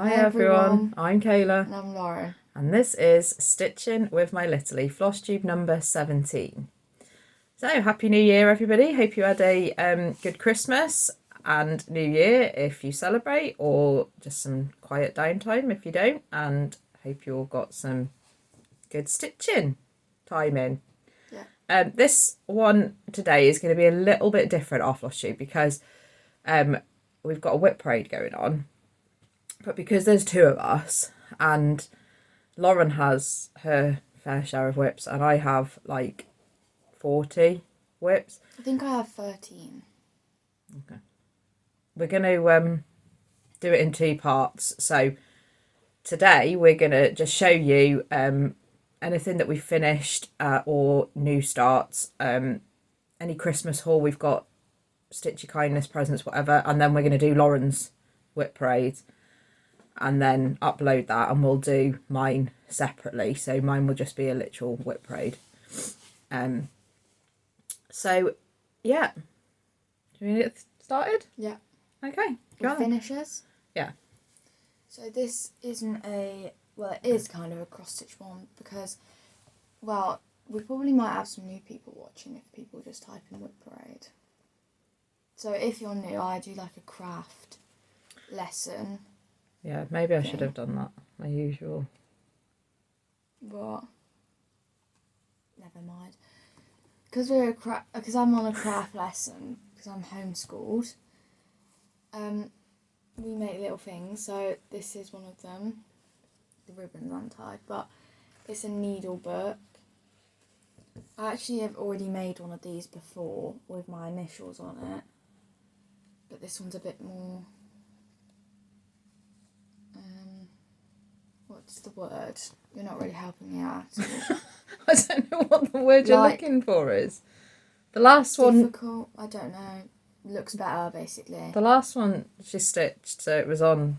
Hi everyone, I'm Kayla. And I'm Lauren. And this is Stitching with My Littlie, Flosstube number 17. So, Happy New Year everybody. Hope you had a good Christmas and New Year if you celebrate, or just some quiet downtime if you don't. And hope you all got some good stitching time in. Yeah. This one today is going to be a little bit different off Flosstube because we've got a Wip Parade going on. But because there's two of us and Lauren has her fair share of whips and I have like 40 whips. I think I have 13. Okay. We're going to do it in two parts. So today we're going to just show you anything that we finished or new starts, any Christmas haul we've got, Stitchy Kindness presents, whatever, and then we're going to do Lauren's Wip Parade and then upload that, and we'll do mine separately. So mine will just be a literal Wip Parade. So yeah, do we get started? Yeah. Okay. Go on. Finishes. Yeah. So this isn't a, well, it is kind of a cross stitch one because, well, we probably might have some new people watching if people just type in Wip Parade. So if you're new, I do like a craft lesson. Yeah, maybe I should have done that. My usual. What? Never mind. Because I'm on a craft lesson because I'm homeschooled. We make little things. So this is one of them. The ribbon's untied, but it's a needle book. I actually have already made one of these before with my initials on it, but this one's a bit more. What's the word? You're not really helping me out. I don't know what the word you're looking for is. The last one... Difficult, I don't know. Looks better, basically. The last one she stitched, so it was on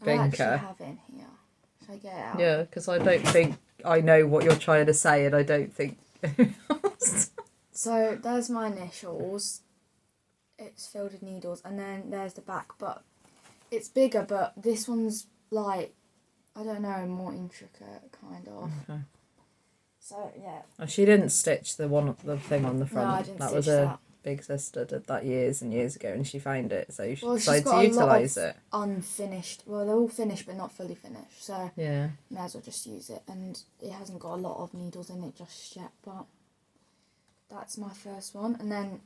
Binker. I actually have it in here. Should I get it out? Yeah, because I don't think I know what you're trying to say, and I don't think... So, there's my initials. It's filled with needles, and then there's the back, but it's bigger, but this one's like... I don't know, more intricate, kind of. Okay. So, yeah. Oh, she didn't stitch the thing on the front. No, I didn't that stitch was that. Big sister did that years and years ago, and she found it, so she Well, decided to utilise it. Unfinished. Well, they're all finished, but not fully finished. So yeah, may as well just use it. And it hasn't got a lot of needles in it just yet, but that's my first one. And then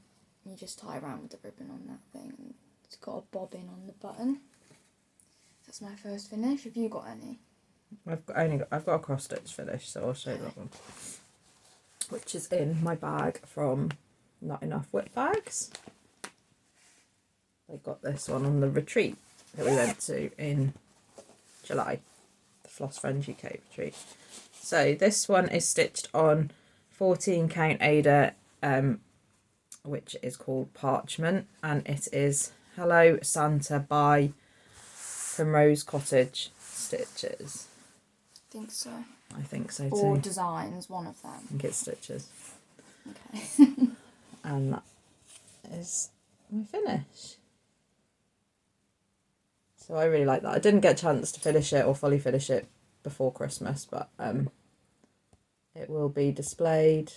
you just tie around with the ribbon on that thing. And it's got a bobbin on the button. That's my first finish. Have you got any? I've got a cross stitch finish, so I'll show you that one, which is in my bag from Not Enough Whip Bags. I got this one on the retreat that we went to in July, the Floss Friends UK retreat. So this one is stitched on 14 count Ada, which is called Parchment, and it is Hello Santa by Primrose Cottage Stitches. I think so. I think so too. Or Designs, one of them. I think it's Stitches. Okay. And that is my finish. So I really like that. I didn't get a chance to finish it or fully finish it before Christmas, but it will be displayed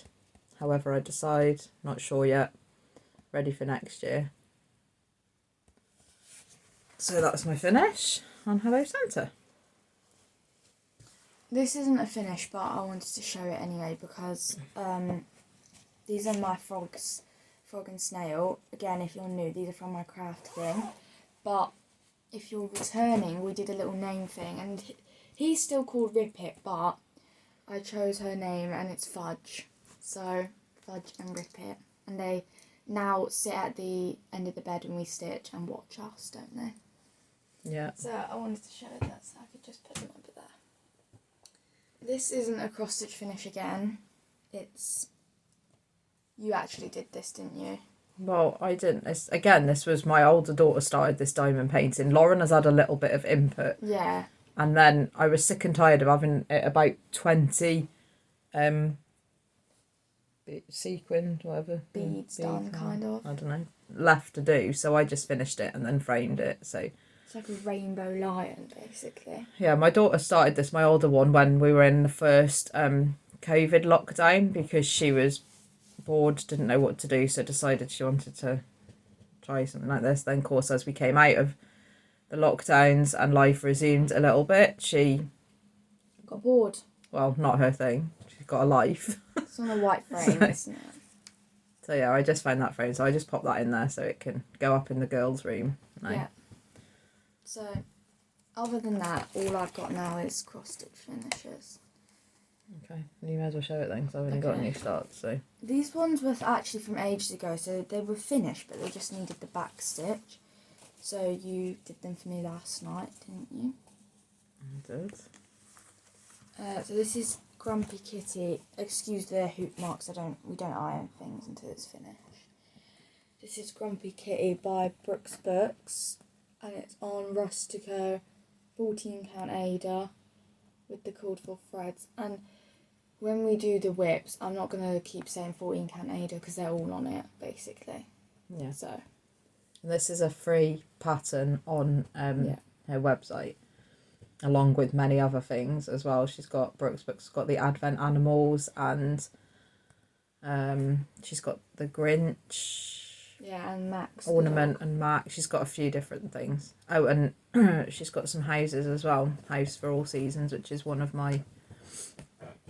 however I decide. Not sure yet. Ready for next year. So that's my finish on Hello Santa. This isn't a finish, but I wanted to show it anyway because these are my frog and snail. Again, if you're new, these are from my craft thing. But if you're returning, we did a little name thing, and he's still called Rip It, but I chose her name and it's Fudge. So Fudge and Rip It, and they now sit at the end of the bed when we stitch and watch us, don't they? Yeah. So I wanted to show that, so I could just put them over there. This isn't a cross stitch finish again. It's... You actually did this, didn't you? Well, I didn't. This was my older daughter started this diamond painting. Lauren has had a little bit of input. Yeah. And then I was sick and tired of having about 20 sequined, whatever. Beads done, kind of. I don't know. Left to do. So I just finished it and then framed it. So It's like a rainbow lion, basically. Yeah, my daughter started this, my older one, when we were in the first COVID lockdown, because she was bored, didn't know what to do, so decided she wanted to try something like this. Then, of course, as we came out of the lockdowns and life resumed a little bit, she got bored. Well, not her thing. She's got a life. It's on a white frame, isn't it? So yeah, I just found that frame, so I just popped that in there so it can go up in the girls' room. No. Yeah. So, other than that, all I've got now is cross-stitch finishes. Okay, you may as well show it then, because I've only got a new start, so... These ones were actually from ages ago, so they were finished, but they just needed the back stitch. So you did them for me last night, didn't you? I did. So this is Grumpy Kitty. Excuse the hoop marks, we don't iron things until it's finished. This is Grumpy Kitty by Brookes Books, and it's on Rustico 14 count Ada with the called for threads. And when we do the whips, I'm not going to keep saying 14 count Ada because they're all on it, basically. Yeah. So. And this is a free pattern on her website, along with many other things as well. She's got, Brookes Books got the Advent animals, and she's got the Grinch. Yeah, and Max. Ornament and Max. She's got a few different things. Oh, and she's got some houses as well. House for All Seasons, which is one of my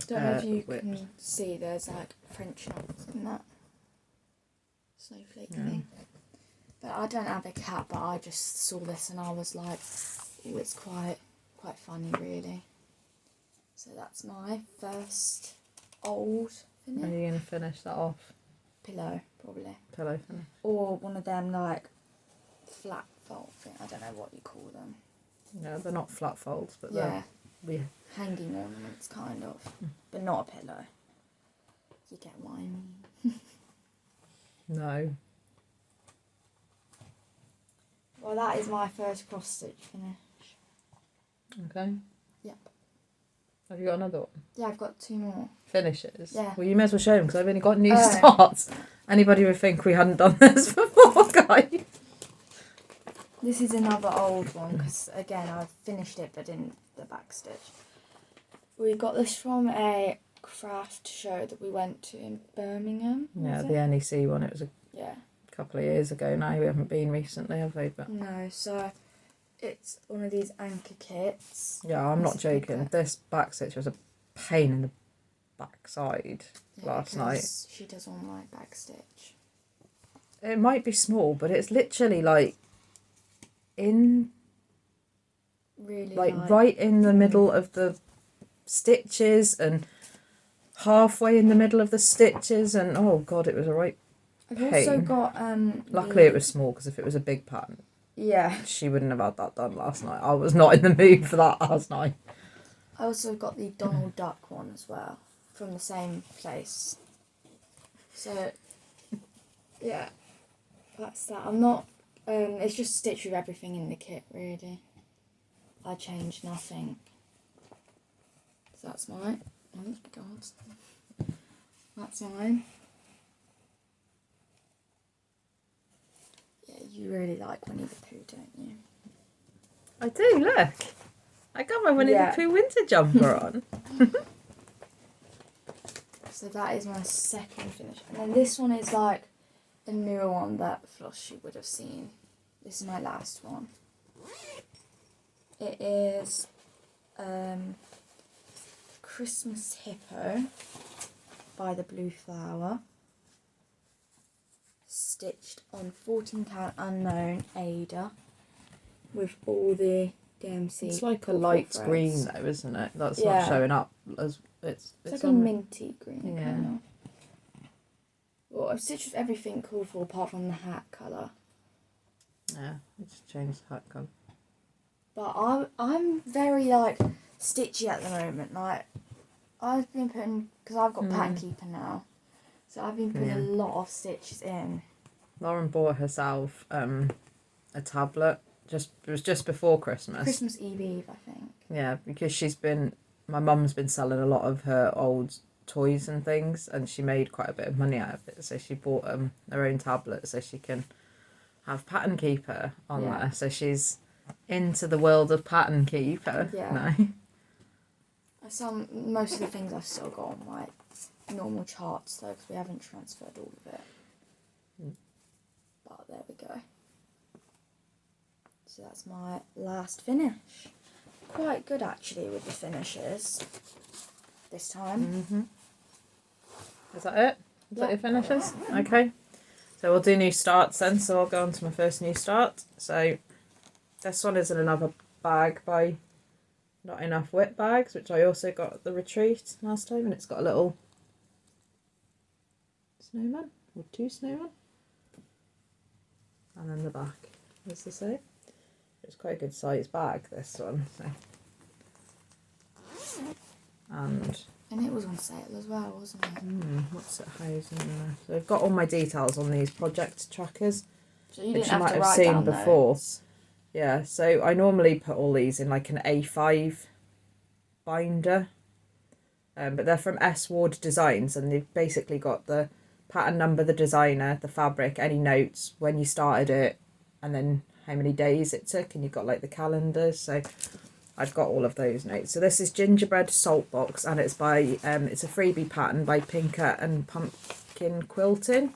Don't know if you whips. can see, there's like French knots in that snowflake thing. But I don't have a cat, but I just saw this and I was like, oh, it's quite funny, really. So that's my first old finish. Are you going to finish that off? Pillow, probably. Pillow finish. Or one of them, like, flat fold thing. I don't know what you call them. No, they're not flat folds, but Yeah. they're... Hanging ornaments, kind of. But not a pillow. You get what I mean. No. Well, that is my first cross-stitch finish. Okay. Yep. Have you got another one? Yeah, I've got 2 more. Finishes? Yeah. Well, you may as well show them, because I've only got new starts. Anybody would think we hadn't done this before, guys. This is another old one, because, again, I've finished it, but didn't the back stitch. We got this from a craft show that we went to in Birmingham. Yeah, the NEC one. It was a couple of years ago now. We haven't been recently, have we? But no, so it's one of these anchor kits. yeah, I'm not joking. This back stitch was a pain in the backside last night. She doesn't like back stitch. It might be small, but it's literally like in, really, like right in the middle of the stitches and halfway in the middle of the stitches, and oh god, it was a right I've also got luckily it was small, because if it was a big pattern, yeah, she wouldn't have had that done last night. I was not in the mood for that last night. I also got the Donald Duck one as well from the same place. So yeah, that's that. I'm not it's just stitch with everything in the kit, really. I changed nothing. So that's mine. Oh god. That's mine. Yeah, you really like Winnie the Pooh, don't you? I do, look. I got my Winnie the Pooh winter jumper on. So that is my second finish. And then this one is like a newer one that Flosstube would have seen. This is my last one. It is Christmas Hippo by the Blue Flower. Stitched on 14 count unknown Ada with all the DMC. It's like a light green though, isn't it? That's not showing up as it's like a minty green. Yeah. Kind of. Well, I've stitched with everything called for apart from the hat colour. Yeah, it's changed the hat colour. But I'm very like stitchy at the moment. Like I've been putting, because I've got pattern keeper now, so I've been putting a lot of stitches in. Lauren bought herself a tablet. It was just before Christmas. Christmas Eve, I think. Yeah, because my mum's been selling a lot of her old toys and things, and she made quite a bit of money out of it. So she bought her own tablet so she can have pattern keeper on there. So she's into the world of Pattern Keeper. Yeah. No. Most of the things I've still got on my normal charts though, because we haven't transferred all of it. But there we go. So that's my last finish. Quite good actually with the finishes this time. Is that it? Is that your finishes? Okay. So we'll do new starts then. So I'll go on to my first new start. So this one is in another bag by Not Enough Whip Bags, which I also got at the retreat last time, and it's got a little snowman or 2 snowmen, and then the back is the same. It's quite a good size bag, this one. So. And it was on sale as well, wasn't it? what's it housing there? So I've got all my details on these project trackers, So you which didn't you have might to have write seen down before. those. Yeah, so I normally put all these in like an A5 binder, but they're from S. Ward Designs, and they've basically got the pattern number, the designer, the fabric, any notes, when you started it, and then how many days it took, and you've got like the calendars. So I've got all of those notes. So this is Gingerbread Salt Box, and it's by it's a freebie pattern by Pinker and Pumpkin Quilting.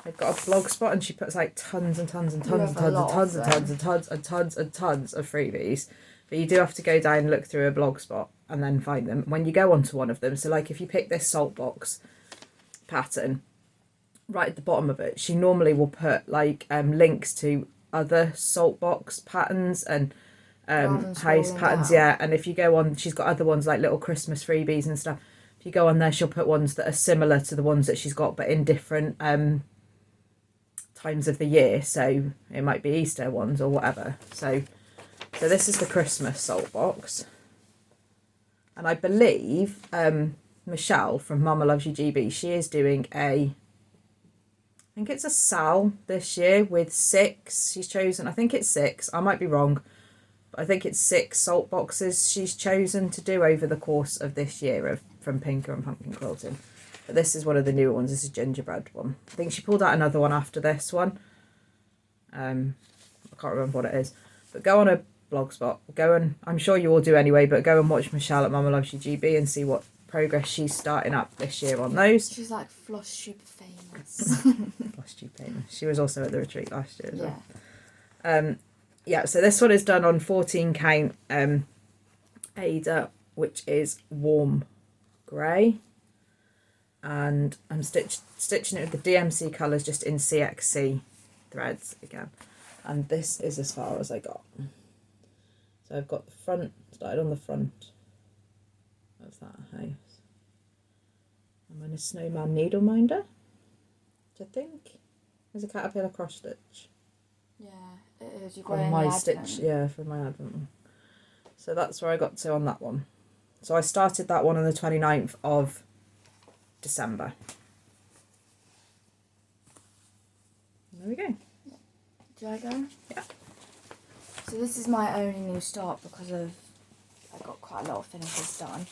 They've got a blog spot, and she puts like tons and tons and tons and tons and tons and tons and tons and tons and tons of freebies. But you do have to go down and look through a blog spot and then find them when you go onto one of them. So like if you pick this salt box pattern, right at the bottom of it, she normally will put like links to other salt box patterns and house patterns. Yeah, and if you go on, she's got other ones like little Christmas freebies and stuff. If you go on there, she'll put ones that are similar to the ones that she's got, but in different times of the year. So it might be Easter ones or whatever. So this is the Christmas salt box, and I believe Michelle from Mama Loves You GB, she is doing I think it's a sal this year with 6. She's chosen, I think it's 6, I might be wrong, but I think it's 6 salt boxes she's chosen to do over the course of this year from Pinker and Pumpkin Quilting. But this is one of the newer ones. This is gingerbread one. I think she pulled out another one after this one. I can't remember what it is. But go on a blogspot. Go and, I'm sure you all do anyway, but go and watch Michelle at Mama Loves You GB and see what progress she's starting up this year on those. She's like Flosstube famous. Flosstube famous. She was also at the retreat last year as well. Yeah, so this one is done on 14 count Ada, which is warm grey. And I'm stitching it with the DMC colours just in CXC threads again. And this is as far as I got. So I've got the front, started on the front of that house. I'm in a snowman needle minder, which I think is a caterpillar cross stitch. Yeah, it is. You've From got my an stitch, advent. yeah, from my advent one. So that's where I got to on that one. So I started that one on the 29th of December. There we go. Do I go? Yeah. So this is my only new start because I got quite a lot of finishes done.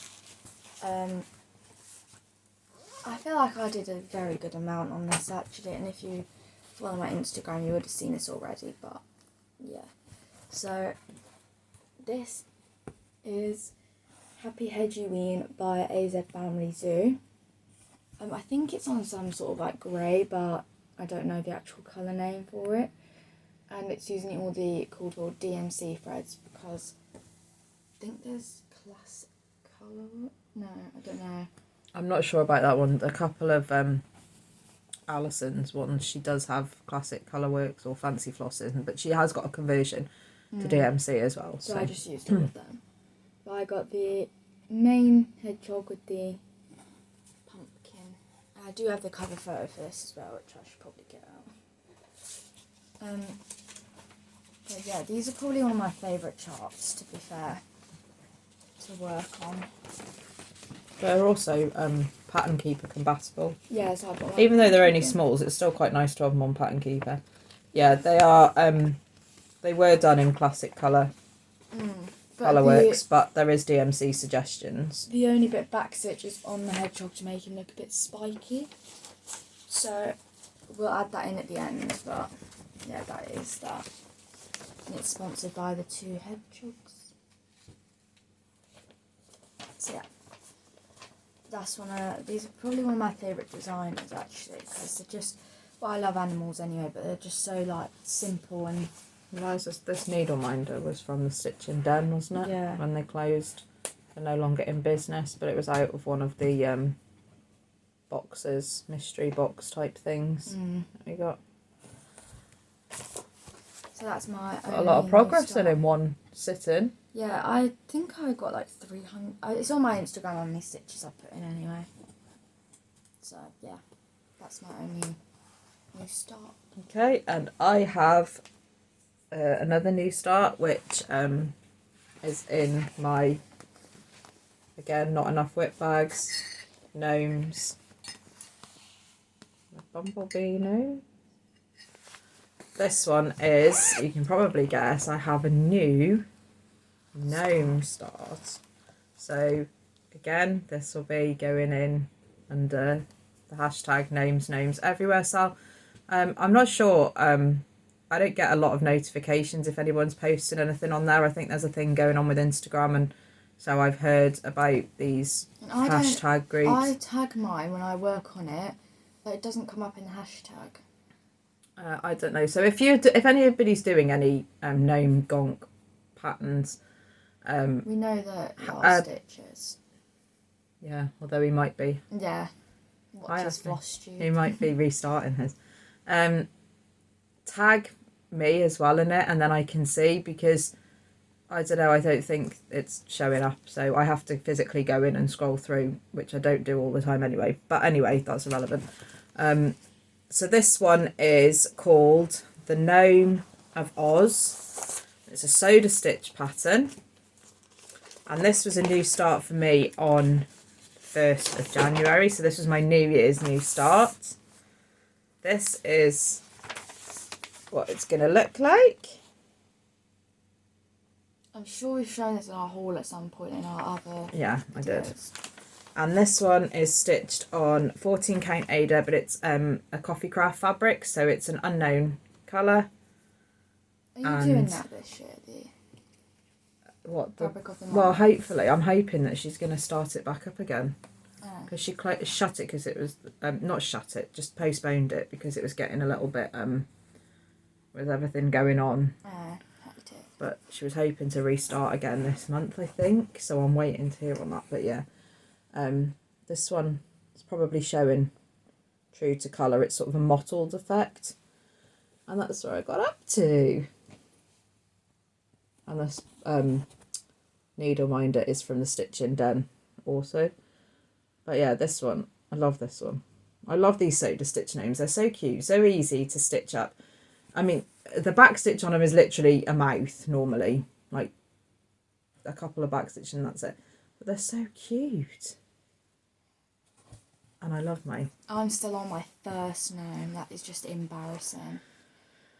I feel like I did a very good amount on this actually, and if you follow my Instagram you would have seen this already, but yeah. So this is Happy Hedgeween by azfamilyzoo. I think it's on some sort of like grey, but I don't know the actual colour name for it. And it's using all the called for DMC threads because I think there's classic colour. No, I don't know. I'm not sure about that one. A couple of Alison's ones, she does have classic colourworks or fancy flosses, but she has got a conversion to DMC as well. So I just used all of them. But I got the main hedgehog with the pumpkin. And I do have the cover photo for this as well, which I should probably get out. But yeah, these are probably one of my favourite charts, to be fair, to work on. They're also Pattern Keeper compatible. Yeah, so I've got Even though they're only smalls, it's still quite nice to have them on Pattern Keeper. Yeah, they are. They were done in classic colourworks, but there is DMC suggestions. The only bit back stitch is on the hedgehog to make him look a bit spiky. So we'll add that in at the end, but yeah, that is that. And it's sponsored by the two hedgehogs. So yeah, that's these are probably one of my favourite designers actually, because they're just, well, I love animals anyway, but they're just so like simple. And this needle minder was from the Stitching Den, wasn't it? Yeah. When they closed, they're no longer in business, but it was out of one of the boxes, mystery box type things that we got. So that's my Got a lot of progress in one sitting. Yeah, I think I got like 300. It's on my Instagram, how many stitches I put in anyway. So yeah, that's my only new start. Okay, and I have another new start, which is in my, again, not enough whip bags, gnomes, a bumblebee gnome. This one is, you can probably guess, I have a new gnome start. So again, this will be going in under the hashtag gnomes everywhere. So I'm not sure, I don't get a lot of notifications if anyone's posting anything on there. I think there's a thing going on with Instagram, and so I've heard about these hashtag groups. I tag mine when I work on it, but it doesn't come up in the hashtag. I don't know. So if anybody's doing any gnome gonk patterns, we know that Flosstitch is. Yeah, although he might be. Yeah. Watch his Flosstube. He might be restarting his. Tag me as well in it, and then I can see, because I don't know, I don't think it's showing up, so I have to physically go in and scroll through, which I don't do all the time anyway. But anyway, that's irrelevant. So this one is called the Gnome of Oz. It's a Sodastitch pattern, and this was a new start for me on 1st of January, so this was my New Year's new start. This is what it's going to look like. I'm sure we've shown this in our haul at some point in our other Yeah, videos. I did. And this one is stitched on 14 count Ada, but it's a coffee craft fabric, so it's an unknown colour. Are you doing that this year, What the? Fabric of the month? Well, hopefully, I'm hoping that she's going to start it back up again. Oh. Because she shut it because it was not shut it, just postponed it because it was getting a little bit with everything going on. Oh, hectic. But she was hoping to restart again this month, I think. So I'm waiting to hear on that. But yeah, this one is probably showing true to colour. It's sort of a mottled effect, and that's where I got up to. And this needle minder is from the Stitching Den also. But yeah, this one, I love this one. I love these Sodastitch gnomes. They're so cute, so easy to stitch up. I mean, the back stitch on them is literally a mouth normally, like a couple of back stitches and that's it. But they're so cute. And I love mine. I'm still on my first gnome. That is just embarrassing.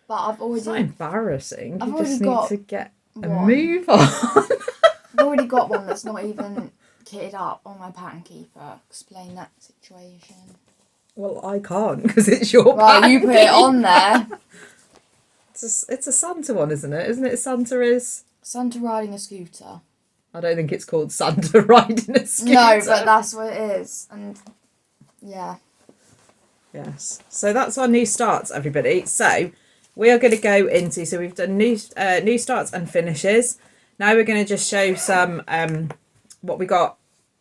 But I've already... It's not embarrassing. I've you already just need got to get a one. move on. I've already got one that's not even kitted up on my pattern keeper. Explain that situation. Well, I can't because it's your Right, pattern you put it on there. It's a Santa one, isn't it? Isn't it? Santa is... Santa riding a scooter. I don't think it's called Santa riding a scooter. No, but that's what it is. And yeah. Yes. So that's our new starts, everybody. So we are going to go into... So we've done new starts and finishes. Now we're going to just show some what we got.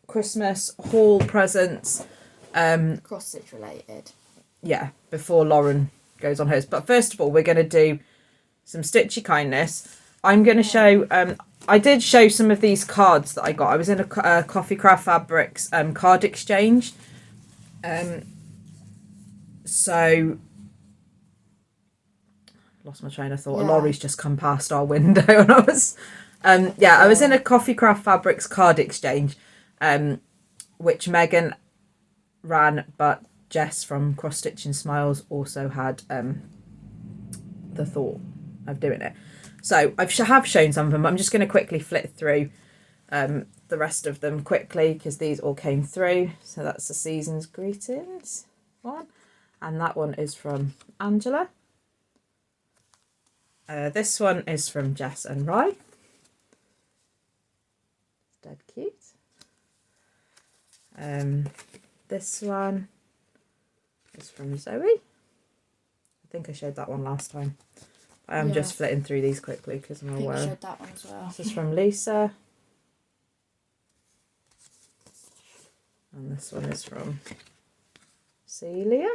Christmas haul presents. Cross stitch related. Yeah, before Lauren goes on hers. But first of all, we're going to do some stitchy kindness. I'm going to show... I did show some of these cards that I got. I was in a Coffee Craft Fabrics card exchange. So... Lost my train of thought. Yeah. A lorry's just come past our window and I was... I was in a Coffee Craft Fabrics card exchange, which Megan ran, but Jess from Cross Stitching Smiles also had the thought of doing it. So I have shown some of them. I'm just going to quickly flip through the rest of them quickly because these all came through. So that's the Season's Greetings one, and that one is from Angela. This one is from Jess and Rye. Dead cute. This one is from Zoe. I think I showed that one last time. I'm just flitting through these quickly because I'm aware. I showed that one as well. This is from Lisa. And this one is from Celia.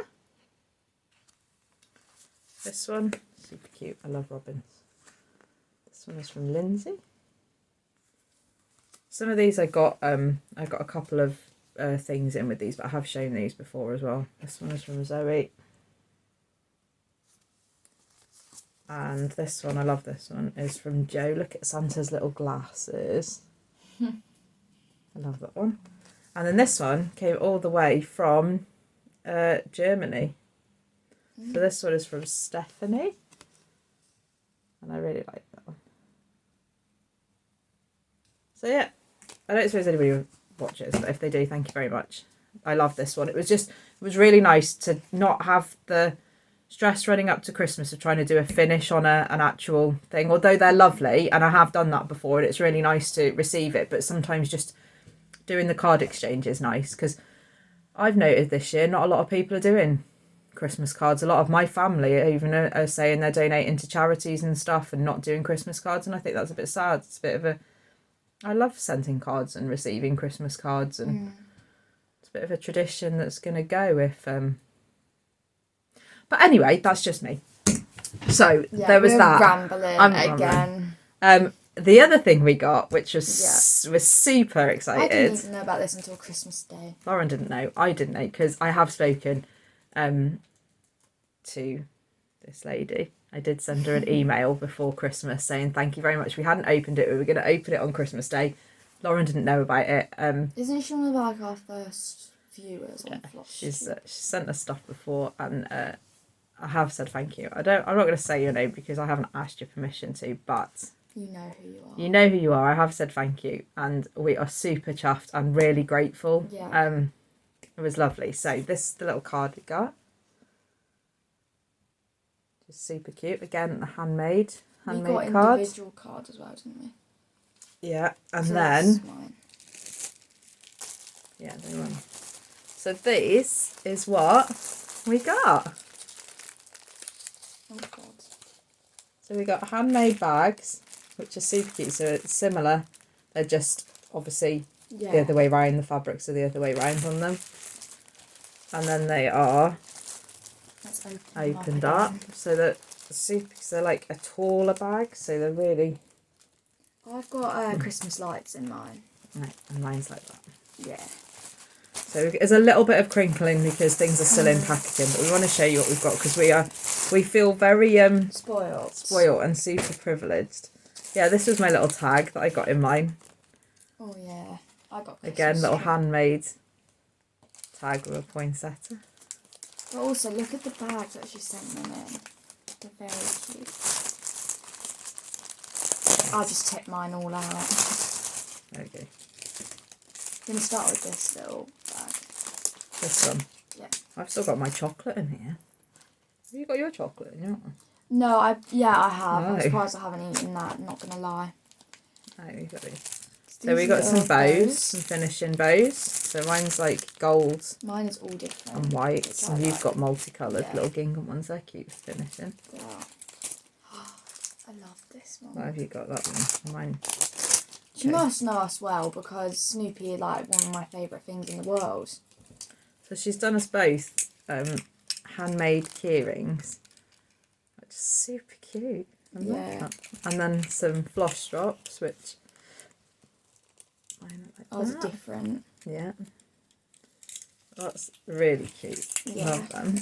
This one, super cute. I love robins. This one is from Lindsay. Some of these I got a couple of things in with these, but I have shown these before as well. This one is from Zoe. And this one, I love this one, is from Joe. Look at Santa's little glasses. I love that one. And then this one came all the way from Germany. So this one is from Stephanie. And I really like that one. So yeah, I don't suppose anybody would watch it, but if they do, thank you very much. I love this one. It was really nice to not have the stress running up to Christmas of trying to do a finish on an actual thing, although they're lovely and I have done that before and it's really nice to receive it, but sometimes just doing the card exchange is nice, because I've noted this year not a lot of people are doing Christmas cards. A lot of my family even are saying they're donating to charities and stuff and not doing Christmas cards, and I think that's a bit sad. It's a bit of I love sending cards and receiving Christmas cards, and it's a bit of a tradition that's going to go if but anyway, that's just me. So there was that. Rambling again. The other thing we got, which was super excited. I didn't even know about this until Christmas Day. Lauren didn't know. I didn't know because I have spoken to this lady. I did send her an email before Christmas saying thank you very much. We hadn't opened it. We were going to open it on Christmas Day. Lauren didn't know about it. Isn't she one of like our first viewers on Floss? She's sent us stuff before, and I have said thank you. I'm not going to say your name because I haven't asked your permission to, but you know who you are. You know who you are. I have said thank you, and we are super chuffed and really grateful. Yeah. It was lovely. So this is the little card we got. Just super cute. Again, a handmade we got card. Individual cards as well, didn't we? Yeah, and so then mine. Yeah, they run. So this is what we got. Oh God. So we got handmade bags, which are super cute. So it's similar. They're just obviously the other way round. The fabrics are the other way round on them. And then they are opened up. So that super, because they're like a taller bag. So they're really. I've got Christmas lights in mine. No, and mine's like that. Yeah. So there's a little bit of crinkling because things are still in packaging, but we want to show you what we've got because we feel very spoiled and super privileged. Yeah, this was my little tag that I got in mine. Oh yeah, I got Christmas again little handmade tag with a poinsettia. But also look at the bags that she sent them in. They're very cute. I'll just tip mine all out. Okay. I'm going to start with this little bag. This one? Yeah. I've still got my chocolate in here. Have you got your chocolate in your one? No, I have. Oh. I'm surprised I haven't eaten that, not going to lie. Oh, you got these. So we got some bows, some finishing bows. So mine's like gold. Mine is all different. And whites. And you've got multicoloured little gingham ones. They're cute for finishing. Yeah. I love this one. What have you got? That one. Mine. She must know us well because Snoopy is like one of my favourite things in the world. So she's done us both handmade key rings. Which is super cute. I love that. And then some floss drops, which I like it's different. Yeah. That's really cute. Yeah, love them.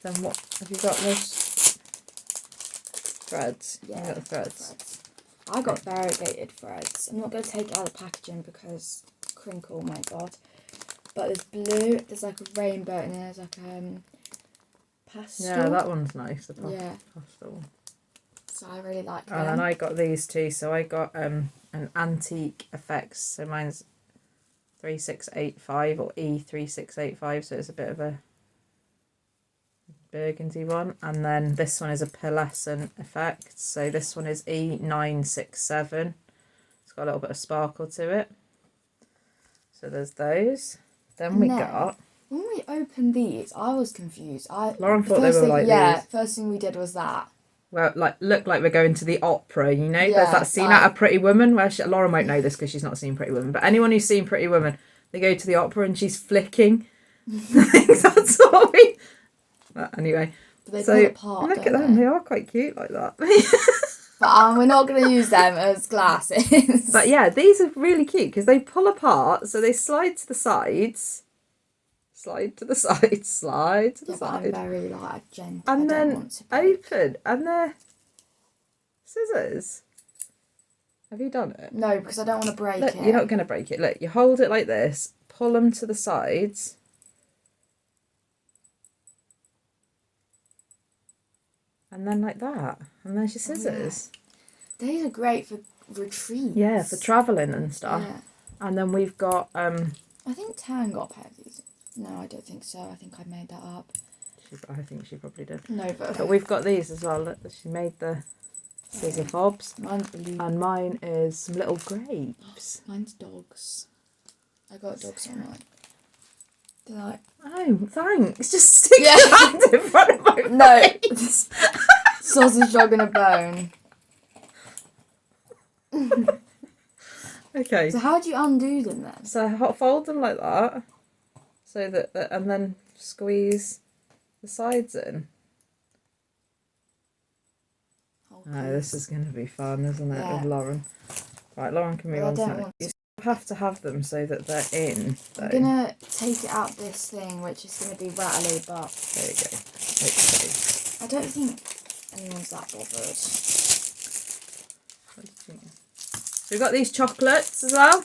Then what have you got? Those threads. Yeah, you got the threads. I got variegated threads. I'm not going to take it out of the packaging because crinkle, oh my god. But there's blue, there's like a rainbow, and then there's like pastel. Yeah, that one's nice. The pastel one. So I really like them. And then I got these too. So I got an antique effects. So mine's 3685 or E3685. So it's a bit of a burgundy one, and then this one is a pearlescent effect. So this one is E967. It's got a little bit of sparkle to it. So there's those. Then we got... When we opened these, I was confused. Lauren thought they were like these. First thing we did was that. Well, like, look like we're going to the opera, you know? There's that scene at A Pretty Woman where Lauren won't know this because she's not seen Pretty Woman, but anyone who's seen Pretty Woman, they go to the opera and she's flicking. That's what we... But anyway, but they pull apart, look at them. They are quite cute like that. But we're not going to use them as glasses. But yeah, these are really cute because they pull apart, so they slide to the sides. Slide to the side, slide to the side. I'm very like gentle. And then open, and they're scissors. Have you done it? No, because I don't want to break it. You're not going to break it. Look, you hold it like this, pull them to the sides. And then like that. And there's your scissors. Yeah. These are great for retreats. Yeah, for travelling and stuff. Yeah. And then we've got... I think Tan got a pair of these. No, I don't think so. I think I made that up. I think she probably did. No, but we've got these as well. Look, she made the scissor fobs. Mine's blue. And mine is some little grapes. Mine's dogs. I got dogs on mine. They're like... Oh, thanks. Just stick your hand in front of my face. Sausage dog and a bone. Okay. So how do you undo them then? So fold them like that. So that and then squeeze the sides in. Oh, this is going to be fun, isn't it, with Lauren? Right, Lauren, can move on to that. You have to have them so that they're in. Though. I'm going to take it out this thing, which is going to be rattly, but... There you go. Okay. I don't think anyone's that bothered. So we've got these chocolates as well,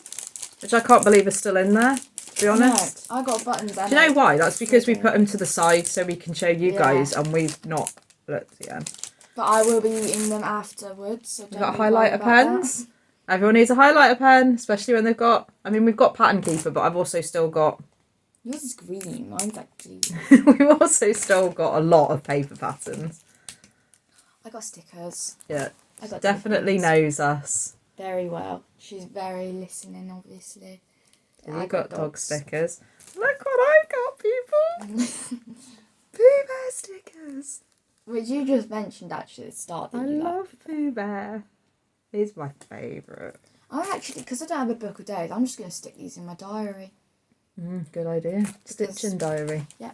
which I can't believe are still in there, to be honest. No, I got buttons. Do you know why? That's because we put them to the side so we can show you guys, and we've not looked yet. But I will be eating them afterwards. So we've got highlighter pens. Everyone needs a highlighter pen, especially when they've got... I mean, we've got Pattern Keeper, but I've also still got... Yours is green. Mine's like blue. We've also still got a lot of paper patterns. I got stickers. Yeah. I got definitely knows us. Very well. She's very listening, obviously. Yeah, you got dog stickers. Look what I got, people! Pooh Bear stickers. Which you just mentioned actually at the start. I love Pooh Bear. He's my favourite. I'm actually, because I don't have a book of days, I'm just going to stick these in my diary. Good idea. Stitching diary. Yeah.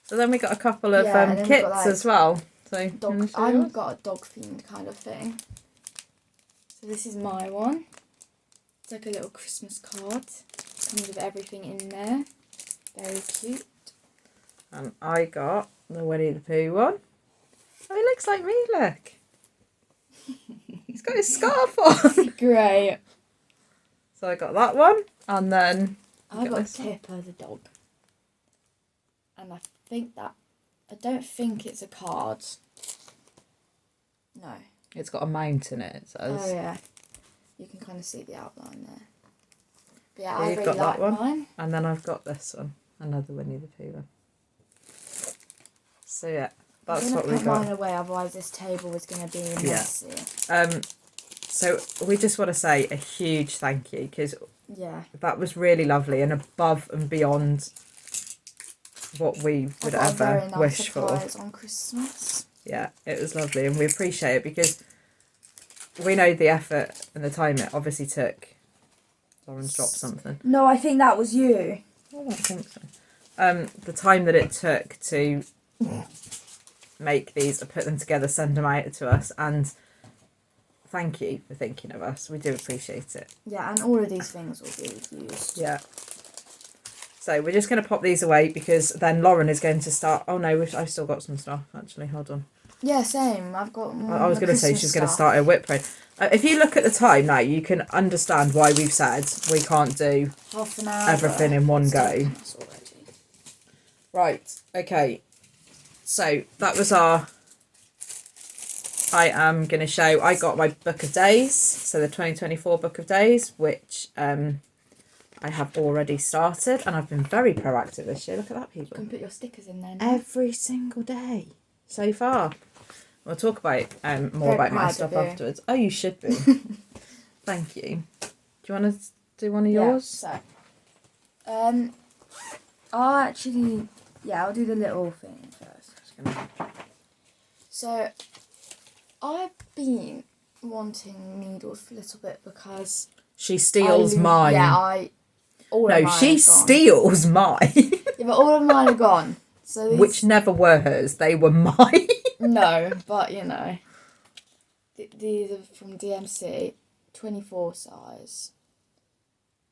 So then we got a couple of kits as well. So I've got a dog themed kind of thing. So this is my one. It's like a little Christmas card. Comes with everything in there. Very cute. And I got the Winnie the Pooh one. Oh, he looks like me, look. He's got his scarf on. Great. So I got that one. And then I got Tipper the dog. And I don't think it's a card. No. It's got a mount in it, it says. Oh, yeah. You can kind of see the outline there. But yeah, So I you've really got like that one. mine. And then I've got this one. Another Winnie the Pooh one. So yeah, that's what we got. I'm going to put mine away, otherwise this table is going to be messy. So we just want to say a huge thank you, because that was really lovely and above and beyond what we would ever wish for. On Christmas. Yeah, it was lovely, and we appreciate it because we know the effort and the time it obviously took. Lauren's dropped something. No, I think that was you. I don't think so. The time that it took to make these, put them together, send them out to us, and thank you for thinking of us. We do appreciate it. Yeah, and all of these things will be used. Yeah. So we're just going to pop these away because then Lauren is going to start... Oh no, I've still got some stuff actually. Hold on. Yeah, same. I've got more. I was going to say she's going to start a Wip Parade. If you look at the time now, you can understand why we've said we can't do half an hour everything in one go. Right, okay. So that was our... I am going to show... I got my book of days, so the 2024 book of days, which I I have already started, and I've been very proactive this year. Look at that, You people. can put your stickers in there now. Every single day so far. We'll talk about more Very about my proud stuff of you. afterwards. Oh, you should be. Thank you. Do you want to do one of yours? Yeah, so, I'll do the little thing first. So, I've been wanting needles for a little bit because She steals mine. Yeah, all of mine she are gone. steals mine. Yeah, but all of mine are gone. So these... Which never were hers. They were mine. No, but you know, these are from DMC, 24 size.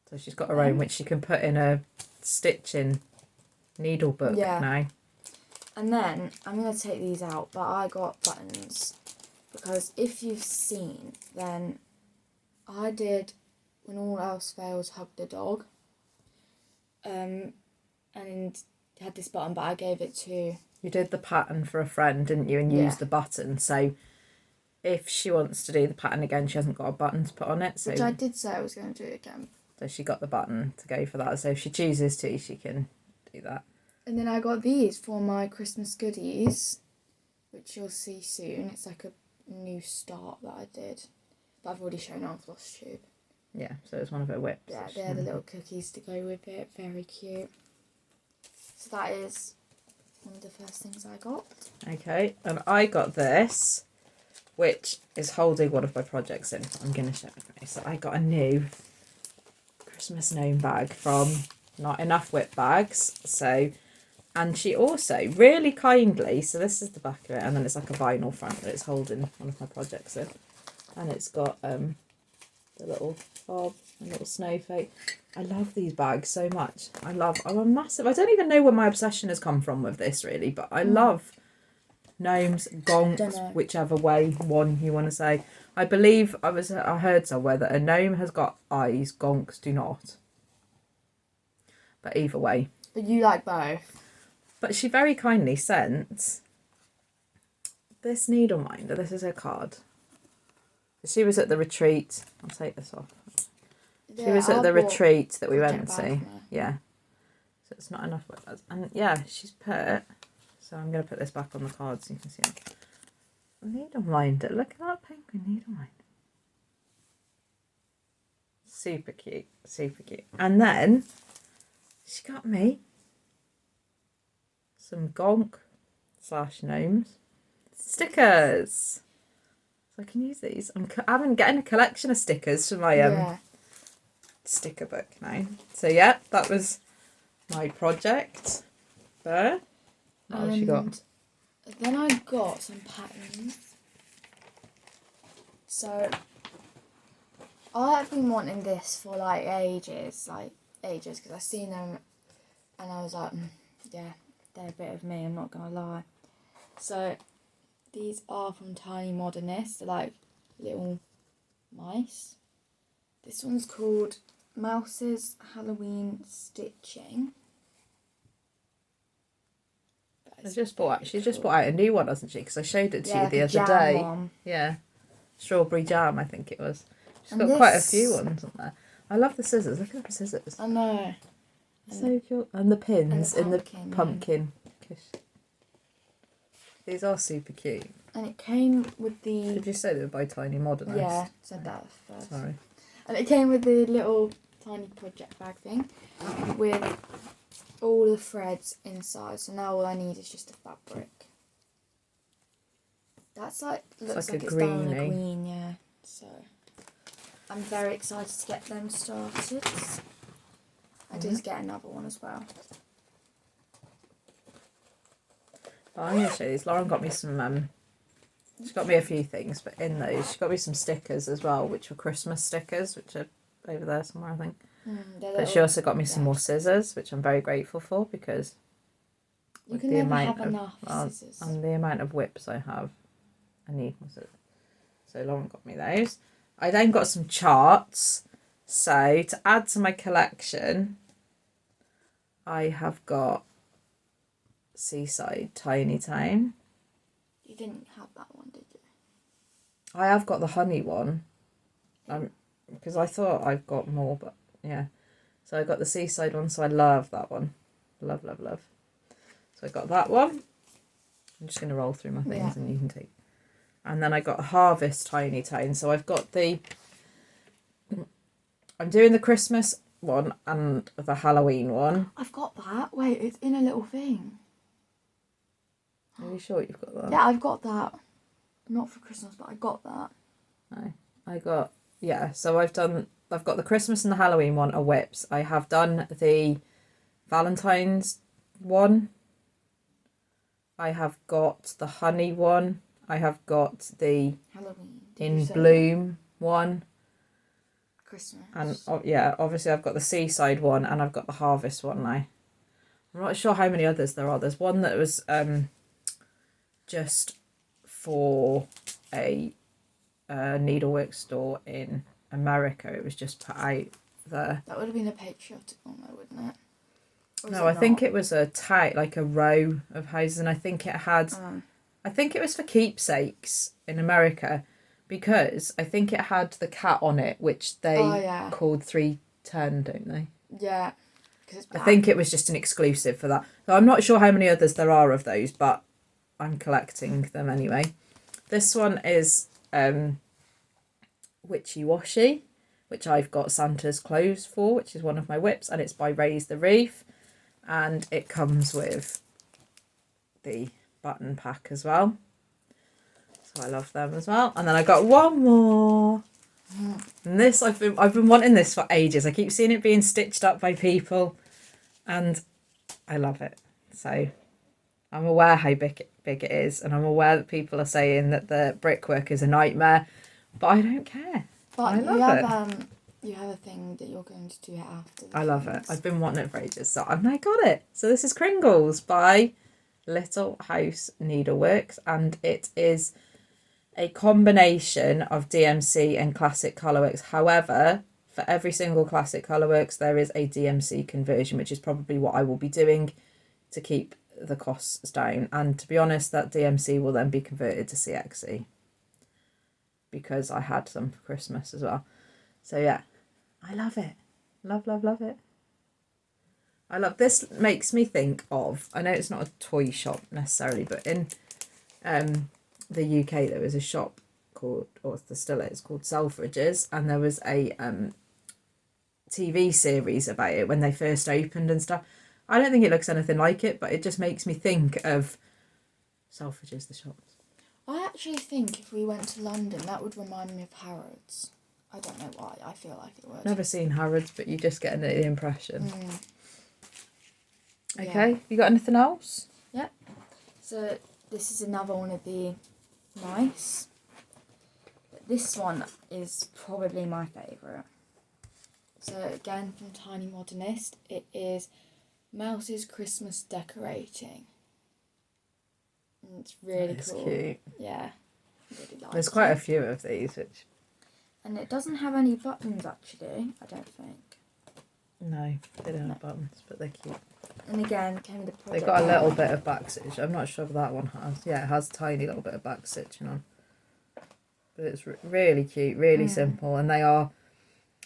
So she's got her own, which she can put in a stitching needle book now. And then I'm going to take these out, but I got buttons because if you've seen, then I did When All Else Fails, Hug the Dog. And had this button, but I gave it to... You did the pattern for a friend, didn't you? And used the button. So if she wants to do the pattern again, she hasn't got a button to put on it. So which I did say I was going to do it again. So she got the button to go for that. So if she chooses to, she can do that. And then I got these for my Christmas goodies, which you'll see soon. It's like a new start that I did. But I've already shown it on Flosstube. Yeah, so it's one of her whips. Yeah, they're the little cookies to go with it. Very cute. So that is one of the first things I got. Okay, and I got this, which is holding one of my projects in. I'm going to show it. So I got a new Christmas gnome bag from Not Enough Whip Bags. So, and she also really kindly, so this is the back of it, and then it's like a vinyl front that it's holding one of my projects in. And it's got the little fob, a little snowflake. I love these bags so much. I'm a massive, I don't even know where my obsession has come from with this really, but I love gnomes, gonks, whichever way one you want to say. I believe I heard somewhere that a gnome has got eyes, gonks do not. But either way. But you like both. But she very kindly sent this needle minder. This is her card. She was at the retreat. I'll take this off. She was at the retreat that we went to. Yeah. So it's Not Enough Whip Bags. And yeah, she's put... So I'm going to put this back on the card so you can see it. Needle minder. Look at that penguin needle minder. Super cute. Super cute. And then she got me some gonk/gnomes stickers. So I can use these. I'm getting a collection of stickers for my sticker book now. So yeah, that was my project there. What else you got? Then I got some patterns. So I've been wanting this for like ages, because I've seen them and I was like, yeah, they're a bit of me, I'm not gonna lie. So these are from Tiny Modernist. They're like little mice. This one's called Mouse's Halloween Stitching. She's just bought out a new one, hasn't she? Because I showed it to you the other day. One. Yeah, strawberry jam, I think it was. She's got quite a few ones on there. I love the scissors. Look at the scissors. I know. So cute. And the pins and in the pumpkin. These are super cute. And it came with the... Did you say they were by Tiny Modernist? Yeah, said that first. Sorry. And it came with the little tiny project bag thing with all the threads inside. So now all I need is just the fabric. That's like, looks like it's done on a queen, yeah. So I'm very excited to get them started. I did get another one as well. Oh, I'm going to show you these. Lauren got me some, she got me a few things, but in those, she got me some stickers as well, which were Christmas stickers, which are over there somewhere, I think. But she also got me some more scissors, which I'm very grateful for, because you can never have enough scissors. And the amount of whips I have, I need more scissors. So Lauren got me those. I then got some charts. So to add to my collection, I have got Seaside Tiny Town. You didn't have that one, did you? I have got the honey one. Because I thought I've got more, but yeah. So I got the seaside one, so I love that one. Love, love, love. So I got that one. I'm just going to roll through my things and you can take. And then I got Harvest Tiny Tone. So I've got the... I'm doing the Christmas one and the Halloween one. I've got that. Wait, it's in a little thing. Are you sure you've got that? Yeah, I've got that. Not for Christmas, but I got that. No, I got... Yeah, so I've got the Christmas and the Halloween one are whips. I have done the Valentine's one. I have got the honey one. I have got the Halloween. In Bloom one. Christmas. And yeah, obviously I've got the seaside one and I've got the harvest one now. I'm not sure how many others there are. There's one that was just for a needleworks store in America. It was just put out there. That would have been a patriotic one though, wouldn't it? No, I think it was a like a row of houses, and I think it had, I think it was for keepsakes in America, because I think it had the cat on it, which they called 310, don't they? Yeah. I think it was just an exclusive for that. So I'm not sure how many others there are of those, but I'm collecting them anyway. This one is Witchy Washy, which I've got Santa's clothes for, which is one of my whips, and it's by Raise the Reef. And it comes with the button pack as well. So I love them as well. And then I got one more. And this, I've been wanting this for ages. I keep seeing it being stitched up by people. And I love it. So I'm aware how big it is. And I'm aware that people are saying that the brickwork is a nightmare. But I don't care. But I love it. You have a thing that you're going to do it after. I love it. I've been wanting it for ages, so I've now got it. So this is Kringles by Little House Needleworks, and it is a combination of DMC and classic colourworks. However, for every single classic colourworks, there is a DMC conversion, which is probably what I will be doing to keep the costs down. And to be honest, that DMC will then be converted to CXC, because I had them for Christmas as well. So yeah, I love it. Love, love, love it. I love this. Makes me think of, I know it's not a toy shop necessarily, but in the UK there was a shop called, or there still is, called Selfridges, and there was a TV series about it when they first opened and stuff. I don't think it looks anything like it, but it just makes me think of Selfridges, the shops. I actually think if we went to London, that would remind me of Harrods. I don't know why, I feel like it would. Never seen Harrods, but you just get an impression. Okay, you got anything else? Yep. So this is another one of the mice. But this one is probably my favourite. So again, from Tiny Modernist, it is Mouse's Christmas Decorating. And it's really cool. Cute. Yeah. Really like There's quite a few of these, which... And it doesn't have any buttons actually, I don't think. No, they don't have buttons, but they're cute. And again, came with a project. They've got a little bit of back stitch. I'm not sure if that one has. Yeah, it has a tiny little bit of back stitching on. But it's really cute, really simple. And they are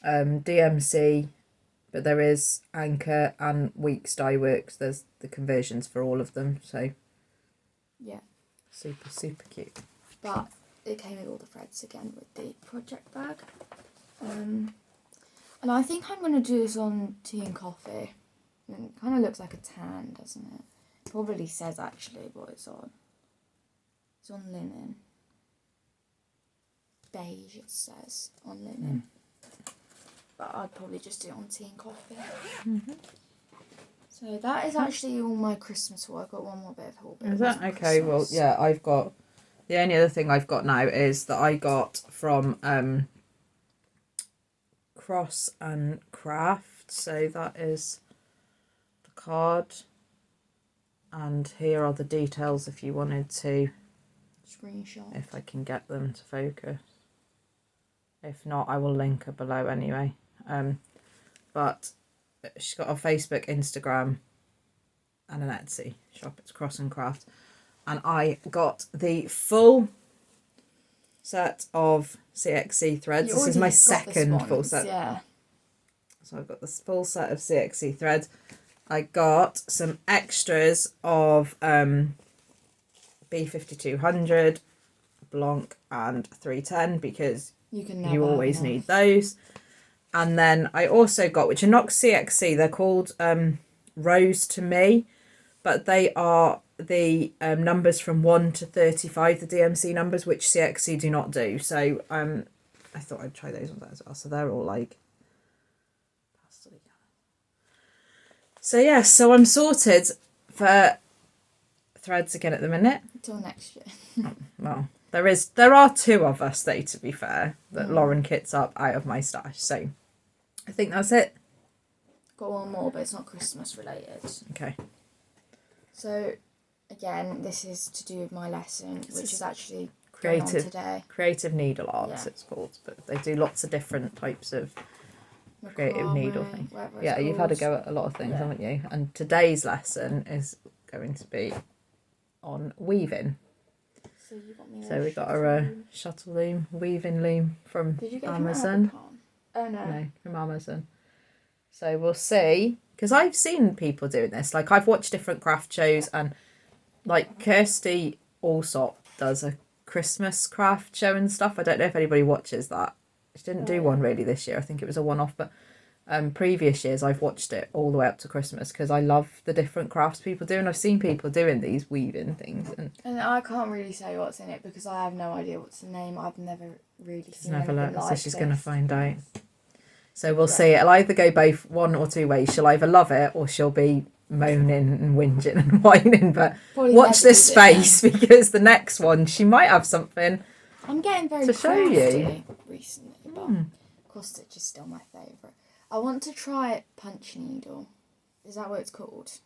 DMC, but there is Anchor and Weeks Dye Works. There's the conversions for all of them. So yeah, super, super cute. But it came with all the threads again with the project bag. And I think I'm going to do this on tea and coffee. And it kind of looks like a tan, doesn't it? It probably says actually what it's on. It's on linen. Beige it says on linen. But I'd probably just do it on tea and coffee. So that is actually all my Christmas haul. I've got one more bit of haul. Is that okay? Well, yeah, I've got... The only other thing I've got now is that I got from Cross and Craft. So that is the card. And here are the details if you wanted to. Screenshot. If I can get them to focus. If not, I will link her below anyway. But she's got a Facebook, Instagram and an Etsy shop. It's Cross and Craft. And I got the full set of CXC threads. This is my second full set. Yeah. So I've got this full set of CXC threads. I got some extras of B5200, Blanc and 310 because you always need those. And then I also got, which are not CXC, they're called Rose to Me, but they are the numbers from 1 to 35, the DMC numbers, which CXC do not do. So I thought I'd try those ones out as well. So they're all like pastel. So yeah, so I'm sorted for threads again at the minute. Until next year. Well, there are two of us though, to be fair, that Lauren kits up out of my stash. So I think that's it. Got one more, but it's not Christmas related. Okay. So again, this is to do with my lesson, which is actually creative needle arts, it's called, but they do lots of different types of creative needle things. Yeah, you've had a go at a lot of things, haven't you? And today's lesson is going to be on weaving. So we got our shuttle loom, weaving loom from Amazon. Oh no, from Amazon. So we'll see, because I've seen people doing this. Like I've watched different craft shows, and like Kirsty Allsop does a Christmas craft show and stuff. I don't know if anybody watches that. She didn't do one really this year. I think it was a one-off, but previous years I've watched it all the way up to Christmas because I love the different crafts people do, and I've seen people doing these weaving things. And I can't really say what's in it because I have no idea what's the name. I've never really seen anything like this. So she's going to find out. So we'll see. It'll either go both one or two ways. She'll either love it or she'll be moaning and whinging and whining. But probably watch this space because the next one she might have something. I'm getting very to show you recently, but cross stitch is still my favourite. I want to try punch needle. Is that what it's called?